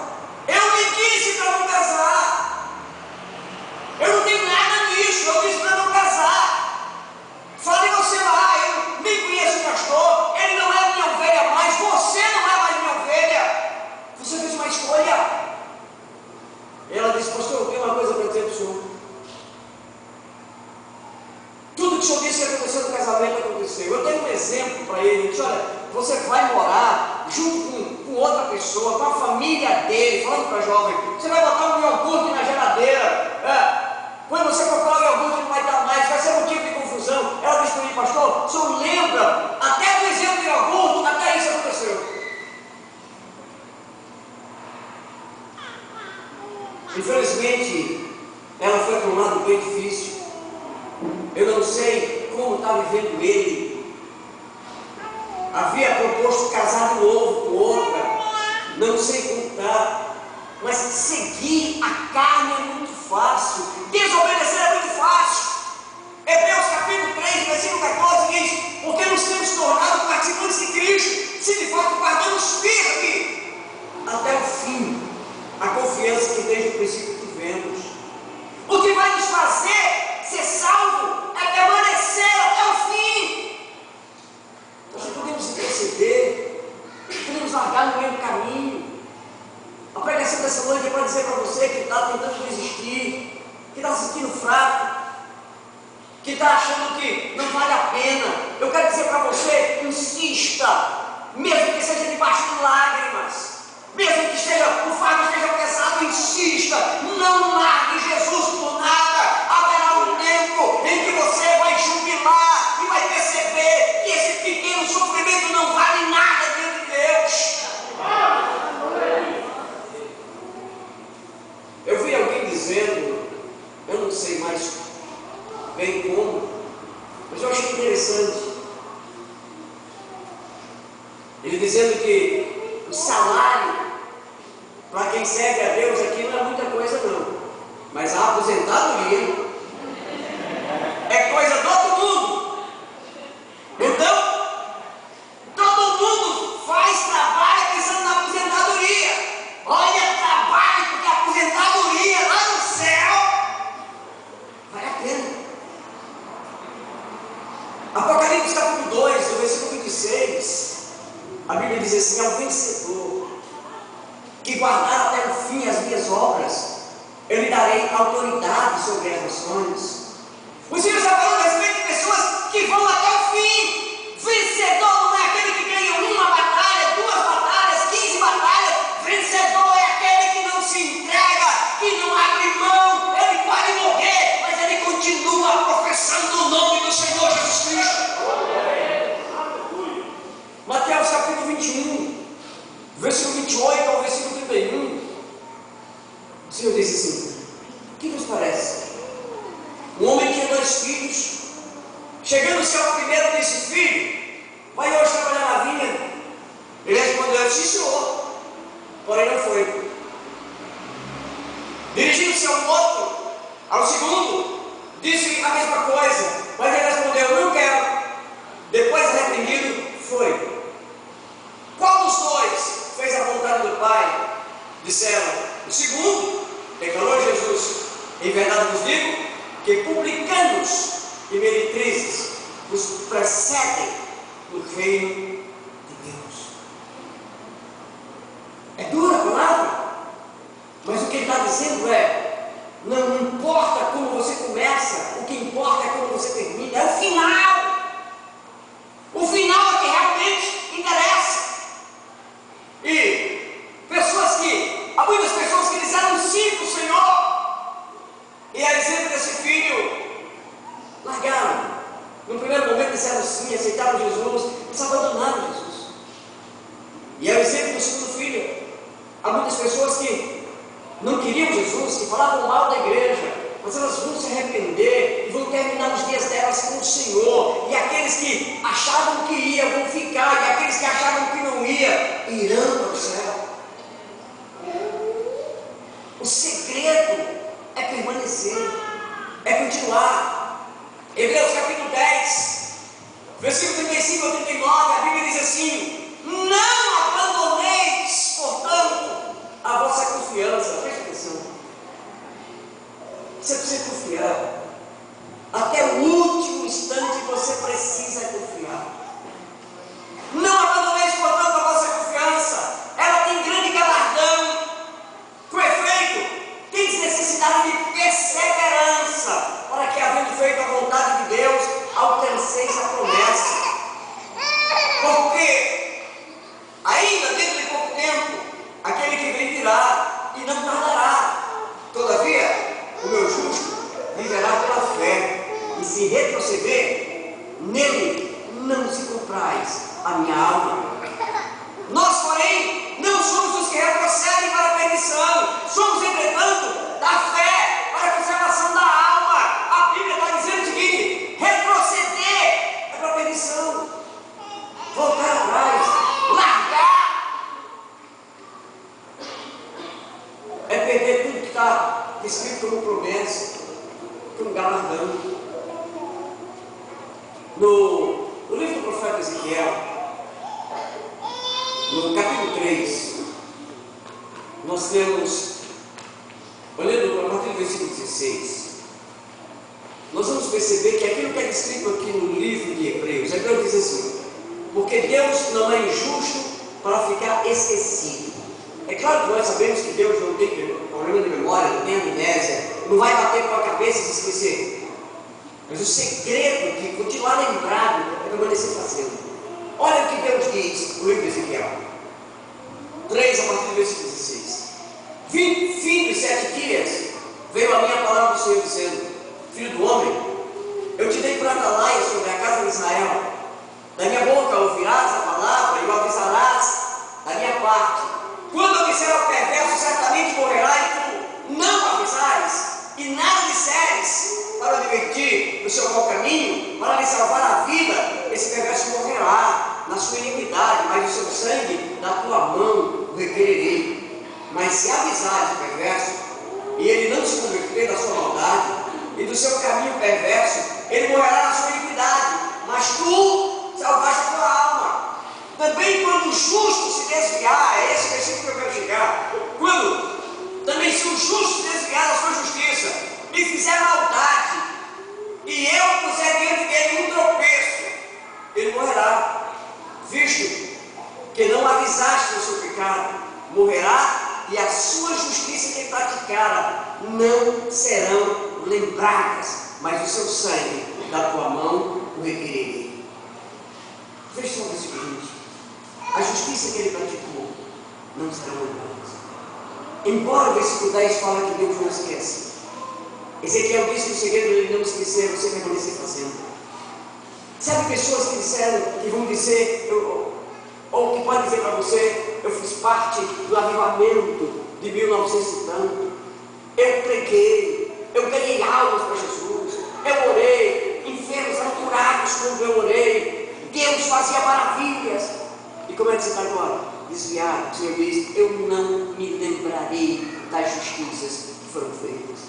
Eu lhe disse para não casar. Eu não tenho nada nisso. Eu disse para não casar. Fale você lá. Eu nem conheço o pastor. Ele não é minha ovelha mais. Você não é mais minha ovelha. Você fez uma escolha. Ela disse: pastor, eu tenho uma coisa para dizer para o senhor. Tudo que o senhor disse que aconteceu no casamento aconteceu. Eu tenho um exemplo para ele. Ele disse: olha, você vai morar junto com outra pessoa, com a família dele, falando para a jovem, você vai botar um iogurte na geladeira. Quando você procurar o iogurte não vai dar mais, vai ser motivo de confusão. Ela disse para mim: pastor, o senhor lembra até do exemplo do iogurte, até isso aconteceu. Infelizmente, ela foi para um lado bem difícil. Eu não sei como está vivendo ele. Havia proposto casar de novo com outra. Não sei como está. Mas seguir a carne é muito fácil. Desobedecer é muito fácil. Hebreus capítulo 3, versículo 14 diz: porque nos temos tornado participantes de Cristo, se de fato guardamos firme até o fim a confiança que desde o princípio tivemos. O que vai nos fazer ser salvo é permanecer até o fim. Nós não podemos interceder, podemos largar no meio do caminho. A pregação dessa noite é para dizer para você que está tentando desistir, que está se sentindo fraco, que está achando que não vale a pena. Eu quero dizer para você: insista, mesmo que seja debaixo de lágrimas, mesmo que o fardo esteja pesado, insista, não largue Jesus por nada. Haverá um tempo em que você vai jubilar e vai perceber que esse pequeno sofrimento não vale nada diante de Deus. Eu vi alguém dizendo, eu não sei mais bem como, mas eu achei interessante. Ele dizendo que o salário para quem serve a Deus aqui não é muita coisa não, mas a aposentadoria é coisa do outro mundo. Então, todo mundo faz trabalho pensando na aposentadoria. Olha, trabalho, porque a aposentadoria lá no céu vale a pena. Apocalipse capítulo 2, no versículo 26, a Bíblia diz assim: é o vencedor que guardar até o fim as minhas obras, eu lhe darei autoridade sobre as nações. O Senhor está falando a respeito de pessoas que vão até o fim. Vencedor não é aquele que ganha uma batalha, 2 batalhas, 15 batalhas. Vencedor é aquele que não se entrega, que não abre mão. Ele pode morrer, mas ele continua professando o nome do Senhor Jesus Cristo. Mateus capítulo 21, versículo 28 ao versículo 31. O Senhor diz assim: o que vos parece? Um homem tinha 2 filhos. Chegando-se ao primeiro, disse: filho, vai hoje trabalhar na vinha? Ele respondeu: sim, senhor. Porém não foi. Dirigindo-se ao outro, ao segundo, disse a mesma coisa, mas ele respondeu: não quero. Depois, reprimido, foi. Qual dos 2 fez a vontade do Pai? Disseram: o segundo. Declarou Jesus: em verdade vos digo que publicanos e meretrizes vos precedem no reino de Deus. É dura a palavra, mas o que ele está dizendo é: não importa como você começa, o que importa é como você termina. É o final. O final é que realmente interessa. E há muitas pessoas que disseram sim para o Senhor, e a exemplo desse filho, largaram. No primeiro momento disseram sim, aceitaram Jesus, mas abandonaram Jesus. E é o exemplo do segundo filho. Há muitas pessoas que não queriam Jesus, que falavam mal da igreja, mas elas vão se arrepender e vão terminar os dias delas com o Senhor. E aqueles que achavam que ia vão ficar, e aqueles que achavam que não ia irão para o céu. O segredo é permanecer, é continuar. Hebreus capítulo 10, versículo 35 a 39, a Bíblia diz assim: não abandoneis, portanto, a vossa confiança. Preste atenção. Você precisa confiar. Até o último instante você precisa confiar. Não abandoneis, portanto, a vossa confiança. Ela tem grande galardão. Com efeito, tens necessidade de perseverança, para que, havendo feito a vontade de Deus, alcanceis a promessa. Porque ainda dentro de pouco tempo, aquele que vem virá e não tardará. Todavia, o meu justo viverá pela fé, e se retroceder, nele não se compraz a minha alma. Nós, porém, não somos os que retrocedem para a perdição, somos, entretanto, da fé para a conservação da alma. A Bíblia está dizendo o seguinte: retroceder é para a perdição, voltar atrás, largar, é perder tudo que está escrito como promessa, como galardão. No livro do profeta Ezequiel, no capítulo 3, nós temos, olhando a partir do versículo 16, nós vamos perceber que aquilo que é descrito aqui no livro de Hebreus diz assim: porque Deus não é injusto para ficar esquecido. É claro que nós sabemos que Deus não tem problema de memória, não tem amnésia, não vai bater com a cabeça e se esquecer. Mas o segredo de continuar lembrado é permanecer fazendo. Olha o que Deus diz no livro de Ezequiel 3, a partir do versículo 16. Fim dos 7 dias, veio a minha palavra do Senhor dizendo: filho do homem, eu te dei por atalaia sobre a casa de Israel. Da minha boca ouvirás a palavra e o avisarás da minha parte. Quando eu disser ao perverso, certamente morrerá, e tu não avisares, e nada disseres para o divertir no seu mau caminho, para lhe salvar a vida, esse perverso morrerá na sua iniquidade, mas o seu sangue da tua mão o requererei. Mas se avisares o perverso, e ele não se converter da sua maldade, e do seu caminho perverso, ele morrerá na sua iniquidade, mas tu salvaste a tua alma. Também quando o justo se desviar, é esse versículo que eu quero chegar, também se o justo se desviar da sua justiça, me fizer maldade, e eu puser diante dele um tropeço, ele morrerá, visto que não avisaste o seu pecado, morrerá e a sua justiça que praticara não serão lembradas, mas o seu sangue da tua mão o requererei. Veja só o seguinte: a justiça que ele praticou não será lembrada. Embora o versículo 10 fala que Deus não esquece, Ezequiel disse que o segredo dele não esquecer é você permanecer fazendo. Sabe pessoas que disseram, que vão dizer, ou que podem dizer para você: eu fiz parte do avivamento de 1900 e tanto, eu preguei, eu ganhei almas para Jesus, eu orei, enfermos eram curados quando eu orei, Deus fazia maravilhas. E como é que você está agora? Desviado. O Senhor diz: eu não me lembrarei das justiças que foram feitas.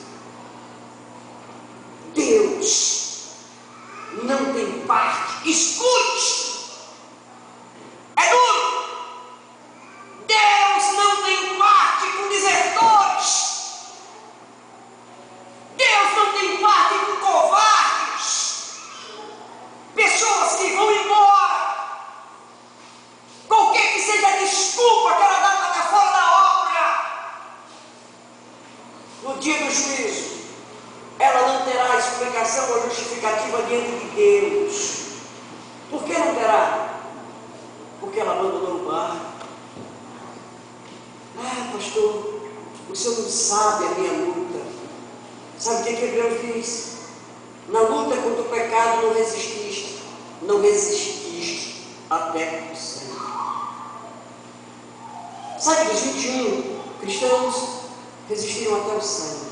Deus não tem parte. Escute, é duro. Deus não tem parte com desertores. Deus não tem parte com covardes, pessoas que vão embora qualquer que seja a desculpa que ela dá para estar fora da obra. No dia do juízo, ela não terá explicação ou justificativa diante de Deus. Por que não terá? Porque ela abandonou o barco. Ah, pastor, o senhor não sabe a minha luta. Sabe o que Hebreus diz? Na luta contra o pecado não resististe, até o sangue. Sabe, dos 21 cristãos resistiram até o sangue.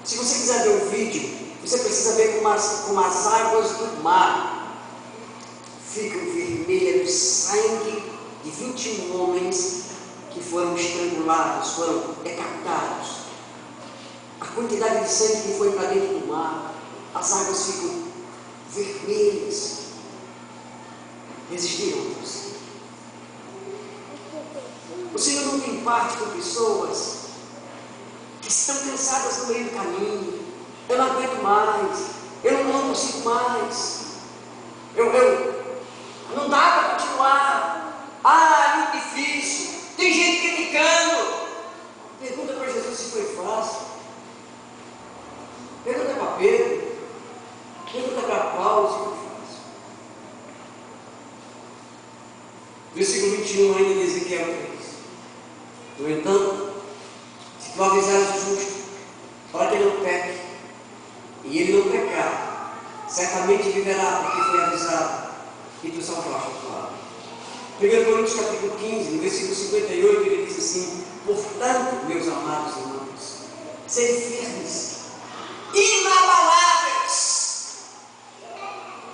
Se você quiser ver o vídeo, você precisa ver como as águas do mar ficam vermelhas do sangue de 21 homens que foram estrangulados, foram decapitados. A quantidade de sangue que foi para dentro do mar, as águas ficam vermelhas. Resistiram ao sangue. O Senhor não tem parte com pessoas que estão cansadas no meio do caminho. Eu não aguento mais, eu não consigo mais, não dá para continuar. Ah, é muito difícil, tem gente criticando. Pergunta para Jesus se foi fácil. Pergunta para Pedro, pergunta para Paulo se foi fácil. Versículo 21 ainda de Ezequiel 3. No entanto, se tu avisares o justo para que não peque, e ele não pecar, certamente viverá porque foi avisado, e tu salvaste a tua alma. 1 Coríntios capítulo 15, no versículo 58, ele diz assim: portanto, meus amados irmãos, sede firmes, inabaláveis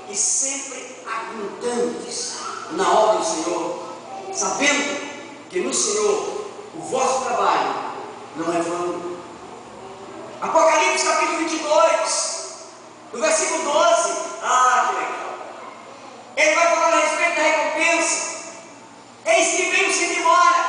e sempre abundantes na obra do Senhor, sabendo que no Senhor o vosso trabalho não é vão. Apocalipse capítulo 22, no versículo 12, que legal. Ele vai falar a respeito da recompensa. Eis que venho sem demora,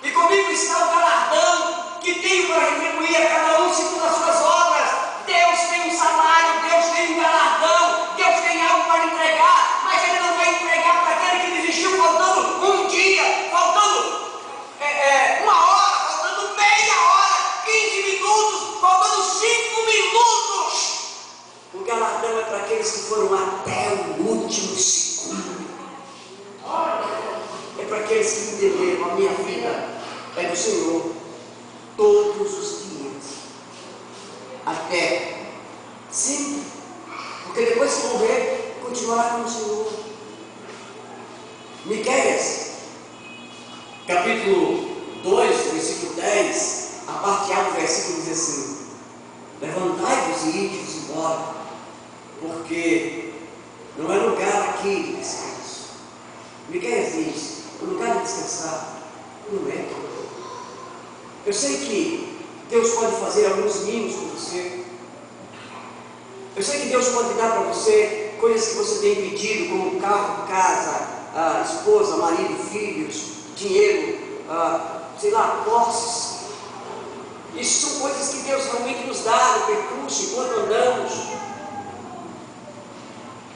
e comigo está o galardão que tenho para retribuir a cada um segundo as suas obras. Deus tem um salário, Deus tem um galardão, Deus tem algo para entregar, mas Ele não vai entregar para aquele que desistiu faltando um dia, faltando uma hora, faltando meia hora, 15 minutos, faltando 5 minutos. O galardão é para aqueles que foram até o último segundo. É para aqueles que entenderam: a minha vida é do Senhor todos os dias, até sempre, porque depois que morrer, continuará com o Senhor. Miqueias capítulo 2, versículo 10, a parte A do versículo diz assim: levantai-vos e ide-vos embora, porque não é lugar aqui de descanso. Miqueias diz: o lugar de descansar não é. Eu sei que Deus pode fazer alguns mimos com você. Eu sei que Deus pode dar para você coisas que você tem pedido, como carro, casa, esposa, marido, filhos, dinheiro, sei lá, posses. Isso são coisas que Deus realmente nos dá no percurso enquanto andamos.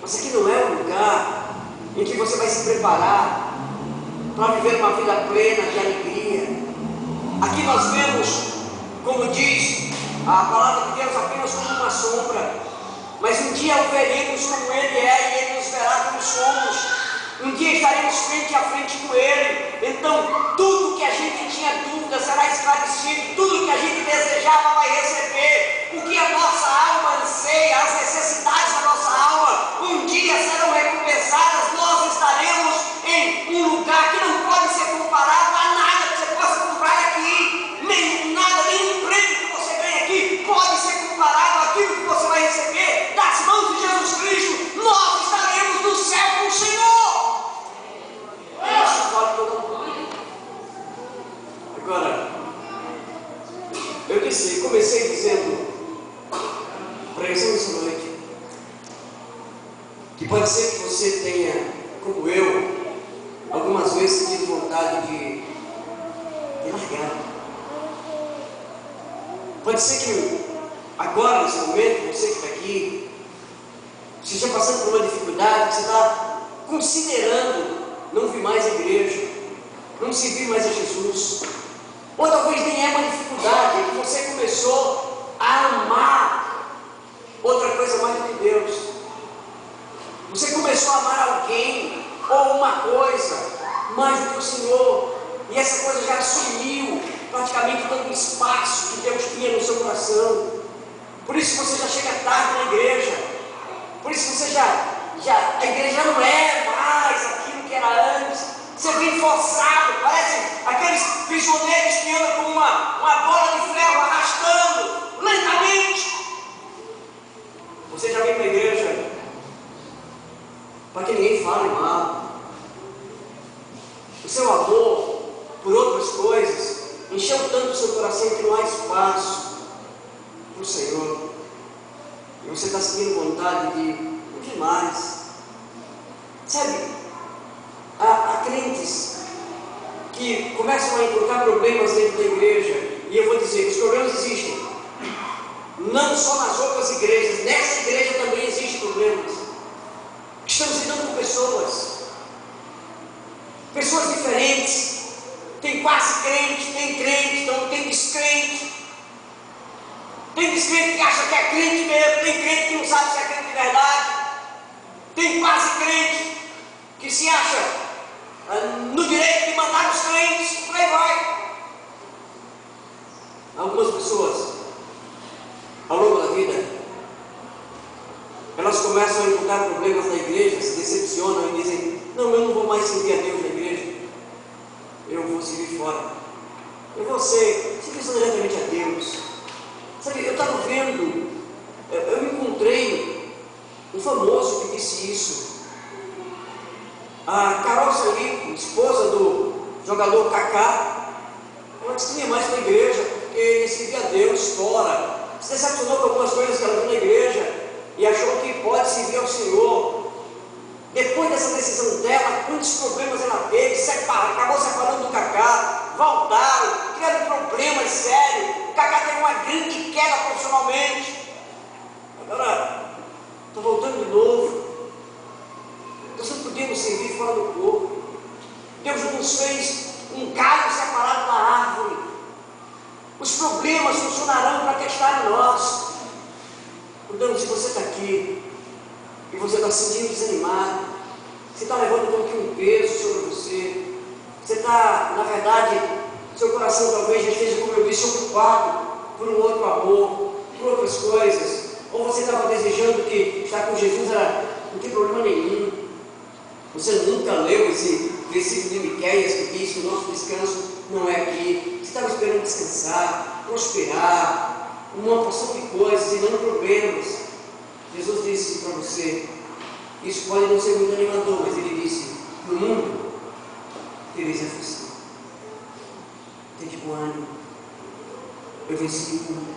Mas aqui não é um lugar em que você vai se preparar para viver uma vida plena de alegria. Aqui nós vemos, como diz a palavra de Deus, apenas como uma sombra, mas um dia o veremos como Ele é e Ele nos verá como somos. Um dia estaremos frente a frente com Ele. Então tudo que a gente tinha dúvida será esclarecido, tudo que a gente desejava vai receber. O que a nossa alma anseia, as necessidades da nossa alma, um dia serão recompensadas. Nós estaremos em um lugar que não pode ser comparado a nada que você possa comprar aqui, nem nada, nenhum prêmio que você ganhe aqui pode ser comparado àquilo que você vai receber das mãos de Jesus Cristo. Nós estaremos no céu com o Senhor. Isso vale toda a glória. Agora, eu comecei dizendo para você essa noite que pode ser que você tenha, como eu, algumas vezes tido vontade de largar. Pode ser que agora, nesse momento, você que está aqui, esteja passando por uma dificuldade, que você está considerando não vir mais à igreja, não servir mais a Jesus. Ou talvez nem é uma dificuldade, é que você começou a amar outra coisa mais do que Deus. Você começou a amar alguém ou uma coisa mais do que o Senhor, e essa coisa já assumiu praticamente todo o espaço que Deus tinha no seu coração. Por isso você já chega tarde na igreja, por isso você a igreja não é mais aquilo que era antes. Você vem forçado, parece aqueles prisioneiros que andam com uma bola de ferro arrastando lentamente. Você já vem para a igreja para que ninguém fale mal. O seu amor por outras coisas encheu tanto o seu coração que não há espaço para o Senhor. E você está sentindo vontade de mais. Sabe, há crentes que começam a encontrar problemas dentro da igreja, e eu vou dizer que os problemas existem, não só nas outras igrejas, nessa igreja também existem problemas. Estamos lidando com pessoas diferentes, tem quase crente, tem crente, então tem descrente. Tem descrente que acha que é crente mesmo, tem crente que não sabe se é crente de verdade, tem quase crente que se acha no direito de mandar os crentes, por aí vai. Algumas pessoas, ao longo da vida, elas começam a encontrar problemas na igreja, se decepcionam e dizem: não, eu não vou mais servir a Deus na igreja, eu vou servir fora, eu vou servir diretamente a Deus. Sabe, eu estava vendo, eu encontrei um famoso que disse isso. A Carol Salico, esposa do jogador Kaká, ela disse que nem mais para a igreja, porque ele servia a Deus fora. Se decepcionou com algumas coisas que ela viu na igreja e achou que pode servir ao Senhor. Depois dessa decisão dela, quantos problemas ela teve, acabou separando do Kaká, voltaram, criaram problemas sérios. O Kaká teve uma grande queda profissionalmente. Agora, está voltando de novo. Nós não podemos servir fora do corpo. Deus não nos fez um galho separado da árvore. Os problemas funcionarão para testar em nós. Portanto, se você está aqui e você está se sentindo desanimado, você está levando como que um peso sobre você, você está, na verdade, seu coração talvez já esteja, como eu disse, ocupado por um outro amor, por outras coisas, ou você estava desejando que estar com Jesus não tem problema nenhum. Você nunca leu esse versículo de Miqueias que diz que o nosso descanso não é aqui. Você estava esperando descansar, prosperar, uma porção de coisas e não problemas. Jesus disse para você, isso pode não ser muito animador, mas ele disse: no mundo tereis aflição. Tem de bom ânimo, eu venci o mundo.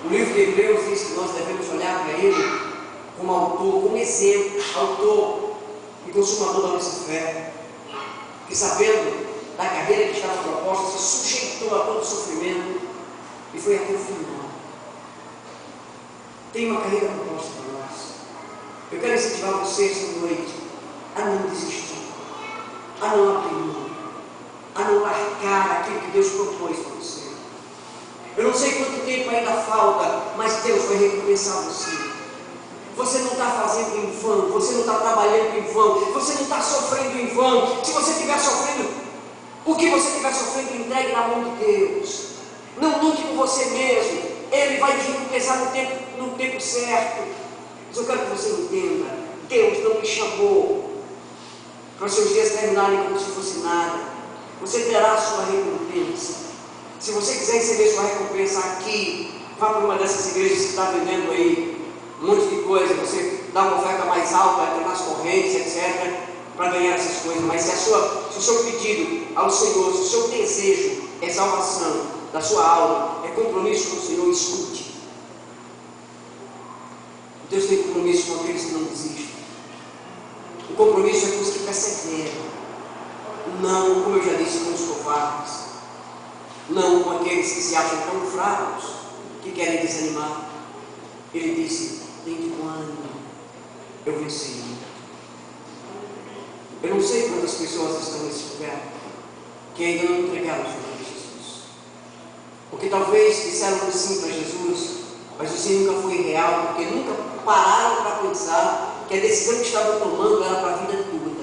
O livro de Hebreus diz que nós devemos olhar para ele como autor, como exemplo, autor e consumador da nossa fé, que sabendo da carreira que estava proposta, se sujeitou a todo sofrimento e foi até o final. Tem uma carreira proposta para nós. Eu quero incentivar você esta noite a não desistir, a não abrir mão, a não não largar aquilo que Deus propôs para você. Eu não sei quanto tempo ainda falta, mas Deus vai recompensar você. Você não está fazendo em vão, você não está trabalhando em vão, você não está sofrendo em vão. Se você estiver sofrendo, o que você estiver sofrendo, entregue na mão de Deus. Não lute com você mesmo. Ele vai te recompensar no tempo certo. Mas eu quero que você entenda: Deus não me chamou para os seus dias terminarem como se fosse nada. Você terá a sua recompensa. Se você quiser receber sua recompensa aqui, vá para uma dessas igrejas que está vendendo aí um monte de coisa. Você dá uma oferta mais alta, tem mais correntes, etc., para ganhar essas coisas. Mas se o seu pedido ao Senhor, se o seu desejo é salvação da sua alma, é compromisso com o Senhor, escute. Deus tem compromisso com aqueles que não desistem. O compromisso é com os que perseveram. Não, como eu já disse, com os covardes. Não com aqueles que se acham tão fracos, que querem desanimar. Ele disse: tem de bom ânimo, eu venci. Eu não sei quantas pessoas estão nesse lugar que ainda não entregaram sua vida a Jesus. Porque talvez disseram que sim para Jesus, mas o sim nunca foi real, porque nunca pararam para pensar que a decisão que estavam tomando era para a vida toda.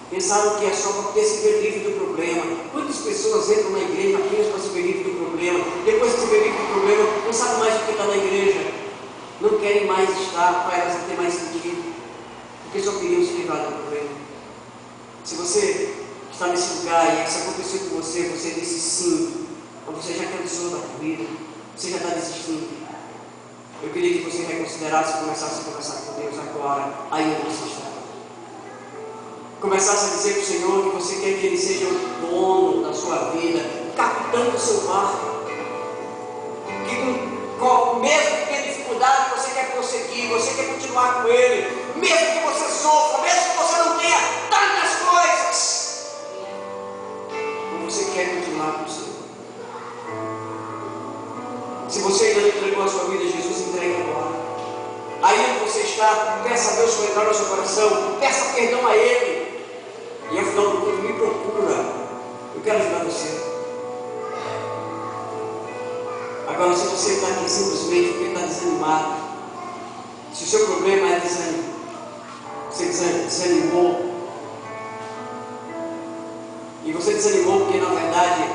Pensaram que é só para poder se ver livre do problema. Quantas pessoas entram na igreja apenas para se ver livre do problema? Depois de se ver livre do problema, não sabem mais o que está na igreja. Não querem mais estar, para elas não ter mais sentido. Porque só queriam se livrar do problema. Se você está nesse lugar e isso aconteceu com você, você disse sim, mas você já cansou da corrida, você já está desistindo. Eu queria que você reconsiderasse e começasse a conversar com Deus agora, aí onde você está. Começasse a dizer para o Senhor que você quer que Ele seja o dono da sua vida, o capitão do seu barco. Que mesmo que tenha dificuldade, você quer prosseguir, você quer continuar com Ele. Mesmo que você sofra, mesmo que você não tenha tantas coisas, mas você quer continuar com o Senhor. Se você ainda não entregou a sua vida a Jesus, entregue agora. Aí onde você está, peça a Deus para entrar no seu coração, peça perdão a Ele. E ao final do culto, me procura. Eu quero ajudar você. Agora, se você está aqui simplesmente porque está desanimado, se o seu problema é desânimo, você desanimou, e você desanimou porque na verdade,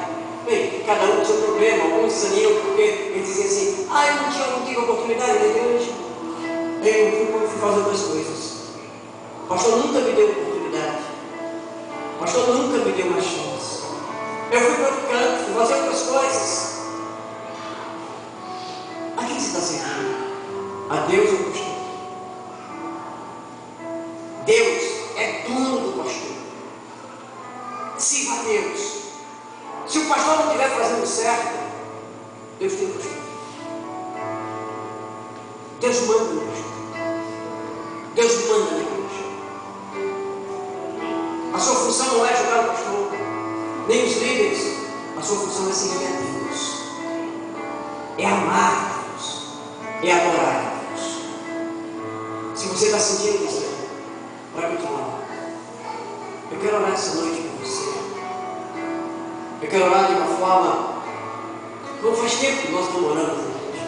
bem, cada um com o seu problema. Alguns desanimam porque eles dizem assim: eu não tive oportunidade na igreja, eu fui fazer outras coisas, o pastor nunca me deu oportunidade, o pastor nunca me deu uma chance, eu fui para outro canto, fui fazer outras coisas. A quem você está servindo? A Deus ou ao pastor? Deus é dono do pastor. Sirva a Deus. Se o pastor não estiver fazendo certo, Deus tem o pastor. Deus manda no pastor. Deus manda na igreja. A sua função não é julgar o pastor, nem os líderes. A sua função é servir a Deus, é amar a Deus, é adorar a Deus. Se você está sentindo isso, vai continuar. Eu quero orar essa noite por você. Eu quero orar de uma forma como faz tempo que nós não oramos na igreja.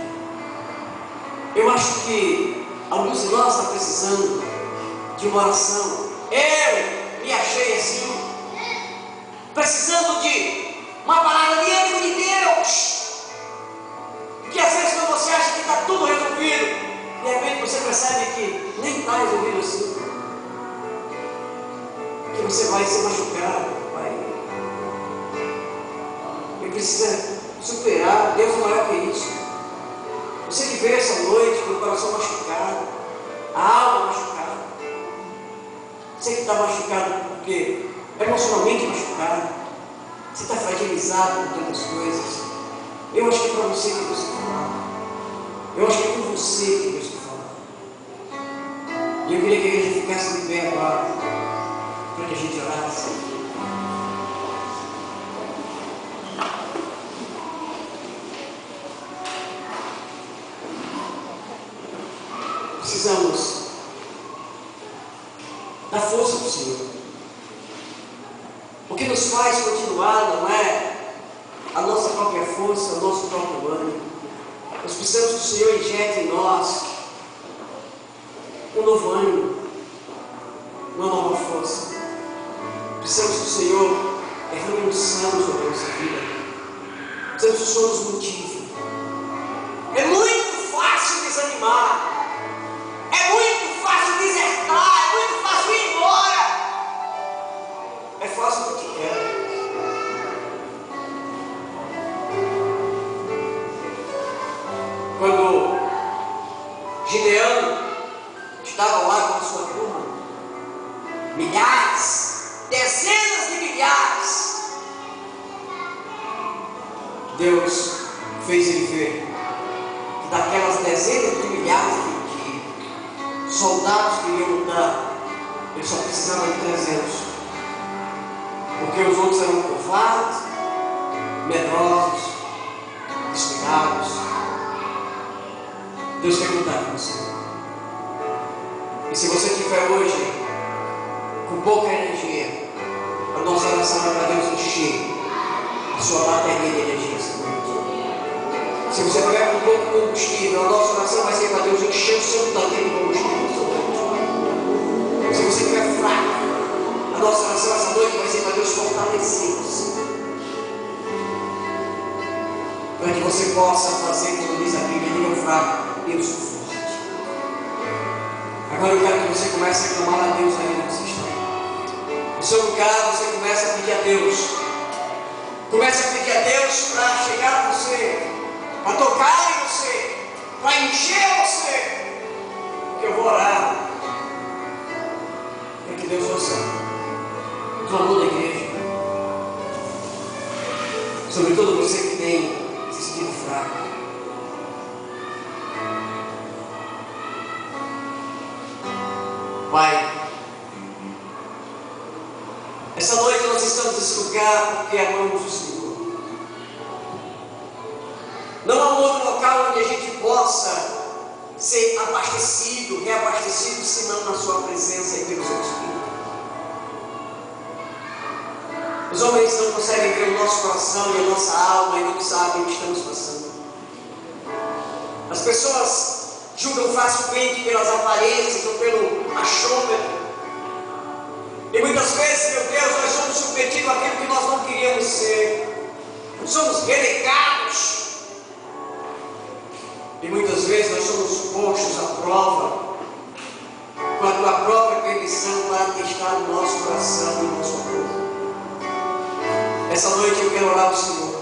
Eu acho que alguns de nós estão precisando de uma oração. Eu me achei assim, precisando de uma palavra de ânimo de Deus. Que às vezes quando você acha que está tudo resolvido, de repente você percebe que nem está resolvido assim. Que você vai ser machucado, precisa superar. Deus é maior que isso. Você que veio essa noite com o coração machucado, a alma machucada, você que está machucado porque emocionalmente machucado, você está fragilizado com tantas coisas. Eu acho que é para você que Deus está falando. Eu acho que é com você que Deus está falando. E eu queria que a igreja ficasse de pé agora, para que a gente orasse. Precisamos da força do Senhor. O que nos nos faz continuar não é a nossa própria força, o nosso próprio ânimo. Nós precisamos que o Senhor injete em nós um novo ânimo, uma nova força. Precisamos que o Senhor derrame unção sobre a nossa vida. Precisamos que o Senhor nos motive. É muito fácil desanimar. É muito fácil desertar. É muito fácil ir embora. É fácil porque quer. Quando Gideão estava lá com a sua turma, milhares, dezenas de milhares, Deus fez ele ver que daquelas dezenas de milhares de soldados que iriam lutar, ele só precisava de 300, porque os outros eram covardes, medrosos, descuidados. Deus quer contar com você. E se você estiver hoje com pouca energia, a nossa oração é para Deus encher a sua bateria de energia essa noite. Se você estiver com pouco combustível, a nossa oração vai ser para Deus encher o seu tanque de combustível essa noite. Se você estiver fraco, a nossa oração essa noite vai ser para Deus fortalecer você, para que você possa fazer, como diz a Bíblia, nível fraco, eu sou forte. Agora eu quero que você comece a clamar a Deus aí onde você está. No seu lugar, você começa a pedir a Deus. Comece a pedir a Deus para chegar a você, para tocar em você, para encher você. Porque eu vou orar para que Deus ouça o clamor da igreja. Sobretudo você que tem se sentido fraco. Pai, essa noite nós estamos nesse lugar porque amamos o Senhor. Não há um outro local onde a gente possa ser abastecido, reabastecido, senão na sua presença e pelo seu Espírito. Os homens não conseguem ver o nosso coração e a nossa alma e não sabem o que estamos passando. As pessoas julgam facilmente pelas aparências ou pelo achômetro. E muitas vezes, meu Deus, nós somos submetidos àquilo que nós não queríamos ser. Somos relegados. E muitas vezes nós somos postos à prova com a tua própria permissão para testar o nosso coração e o nosso amor. Essa noite eu quero orar ao Senhor,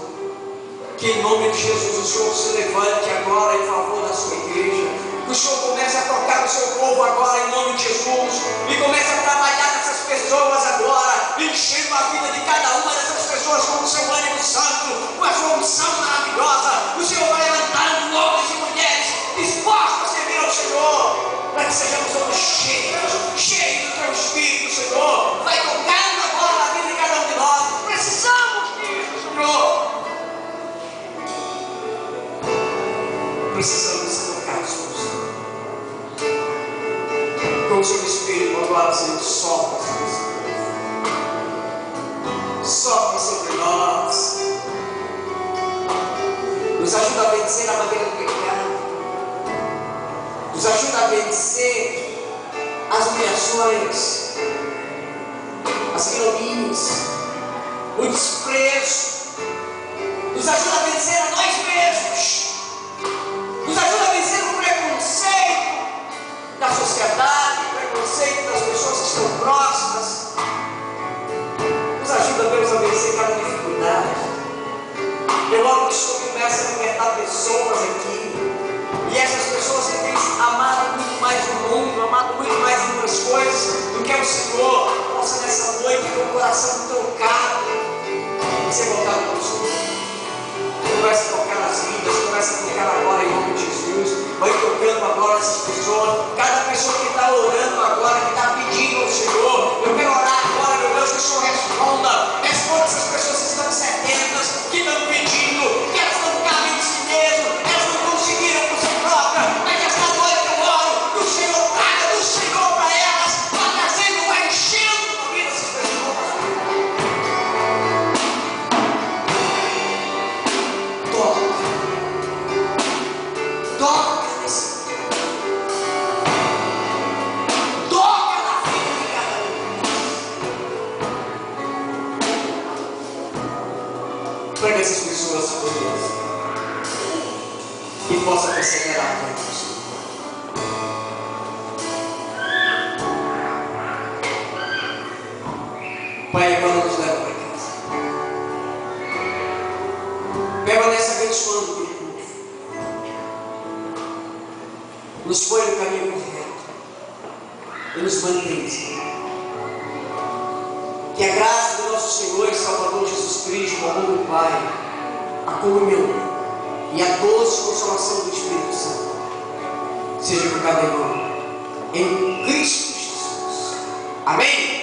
que em nome de Jesus o Senhor se levante agora em favor da sua igreja, que o Senhor comece a tocar no seu povo agora em nome de Jesus, e comece a trabalhar nessas pessoas agora, enchendo a vida de cada uma dessas pessoas com o seu ânimo santo, com a sua unção maravilhosa. O Senhor vai levantando homens e mulheres dispostos a servir ao Senhor, para que sejamos homens cheios do teu Espírito, Senhor. Vai tocando agora na vida de cada um de nós. Precisamos disso, Senhor. Precisamos ser tocados por Senhor. Com o seu Espírito agora, Senhor, sopra sobre esse povo. Sopra sobre nós. Nos ajuda a vencer a maneira do pecado. Nos ajuda a vencer as humilhações, as ignomínias, o desprezo. Nos ajuda a vencer a nós mesmos. Nos ajuda a vencer o preconceito da sociedade, o preconceito das pessoas que estão próximas. Nos ajuda, Deus, a vencer cada dificuldade. Eu oro que o Senhor comece a libertar pessoas aqui. E essas pessoas que têm amado muito mais o mundo, amado muito mais outras coisas do que o Senhor, possa nessa noite ter o coração tocado e ser voltado para o Senhor. Comece a tocar as vidas, comece a tocar agora em nome de Jesus. Vai tocando agora essas pessoas, cada pessoa que está orando agora, que está pedindo ao Senhor. Eu quero orar agora, meu Deus, que o Senhor responda essas pessoas que estão sedentas, que estão pedindo, que elas não cabem em si mesmo, elas não conseguiram por si próprias, mas esta noite eu oro que o Senhor traga do Senhor para elas, vai trazendo, vai enchendo a vida dessas pessoas. pessoas por Deus e possa perseverar diante do Senhor. Pai, agora nos leva para casa. Permanece abençoando o teu povo. Nos põe no caminho correto e nos mantém, Senhor. Que a graça do nosso Senhor e Salvador Jesus Cristo, o amor do Pai, a comunhão e a doce consolação do Espírito Santo seja com cada irmão, em Cristo Jesus. Amém?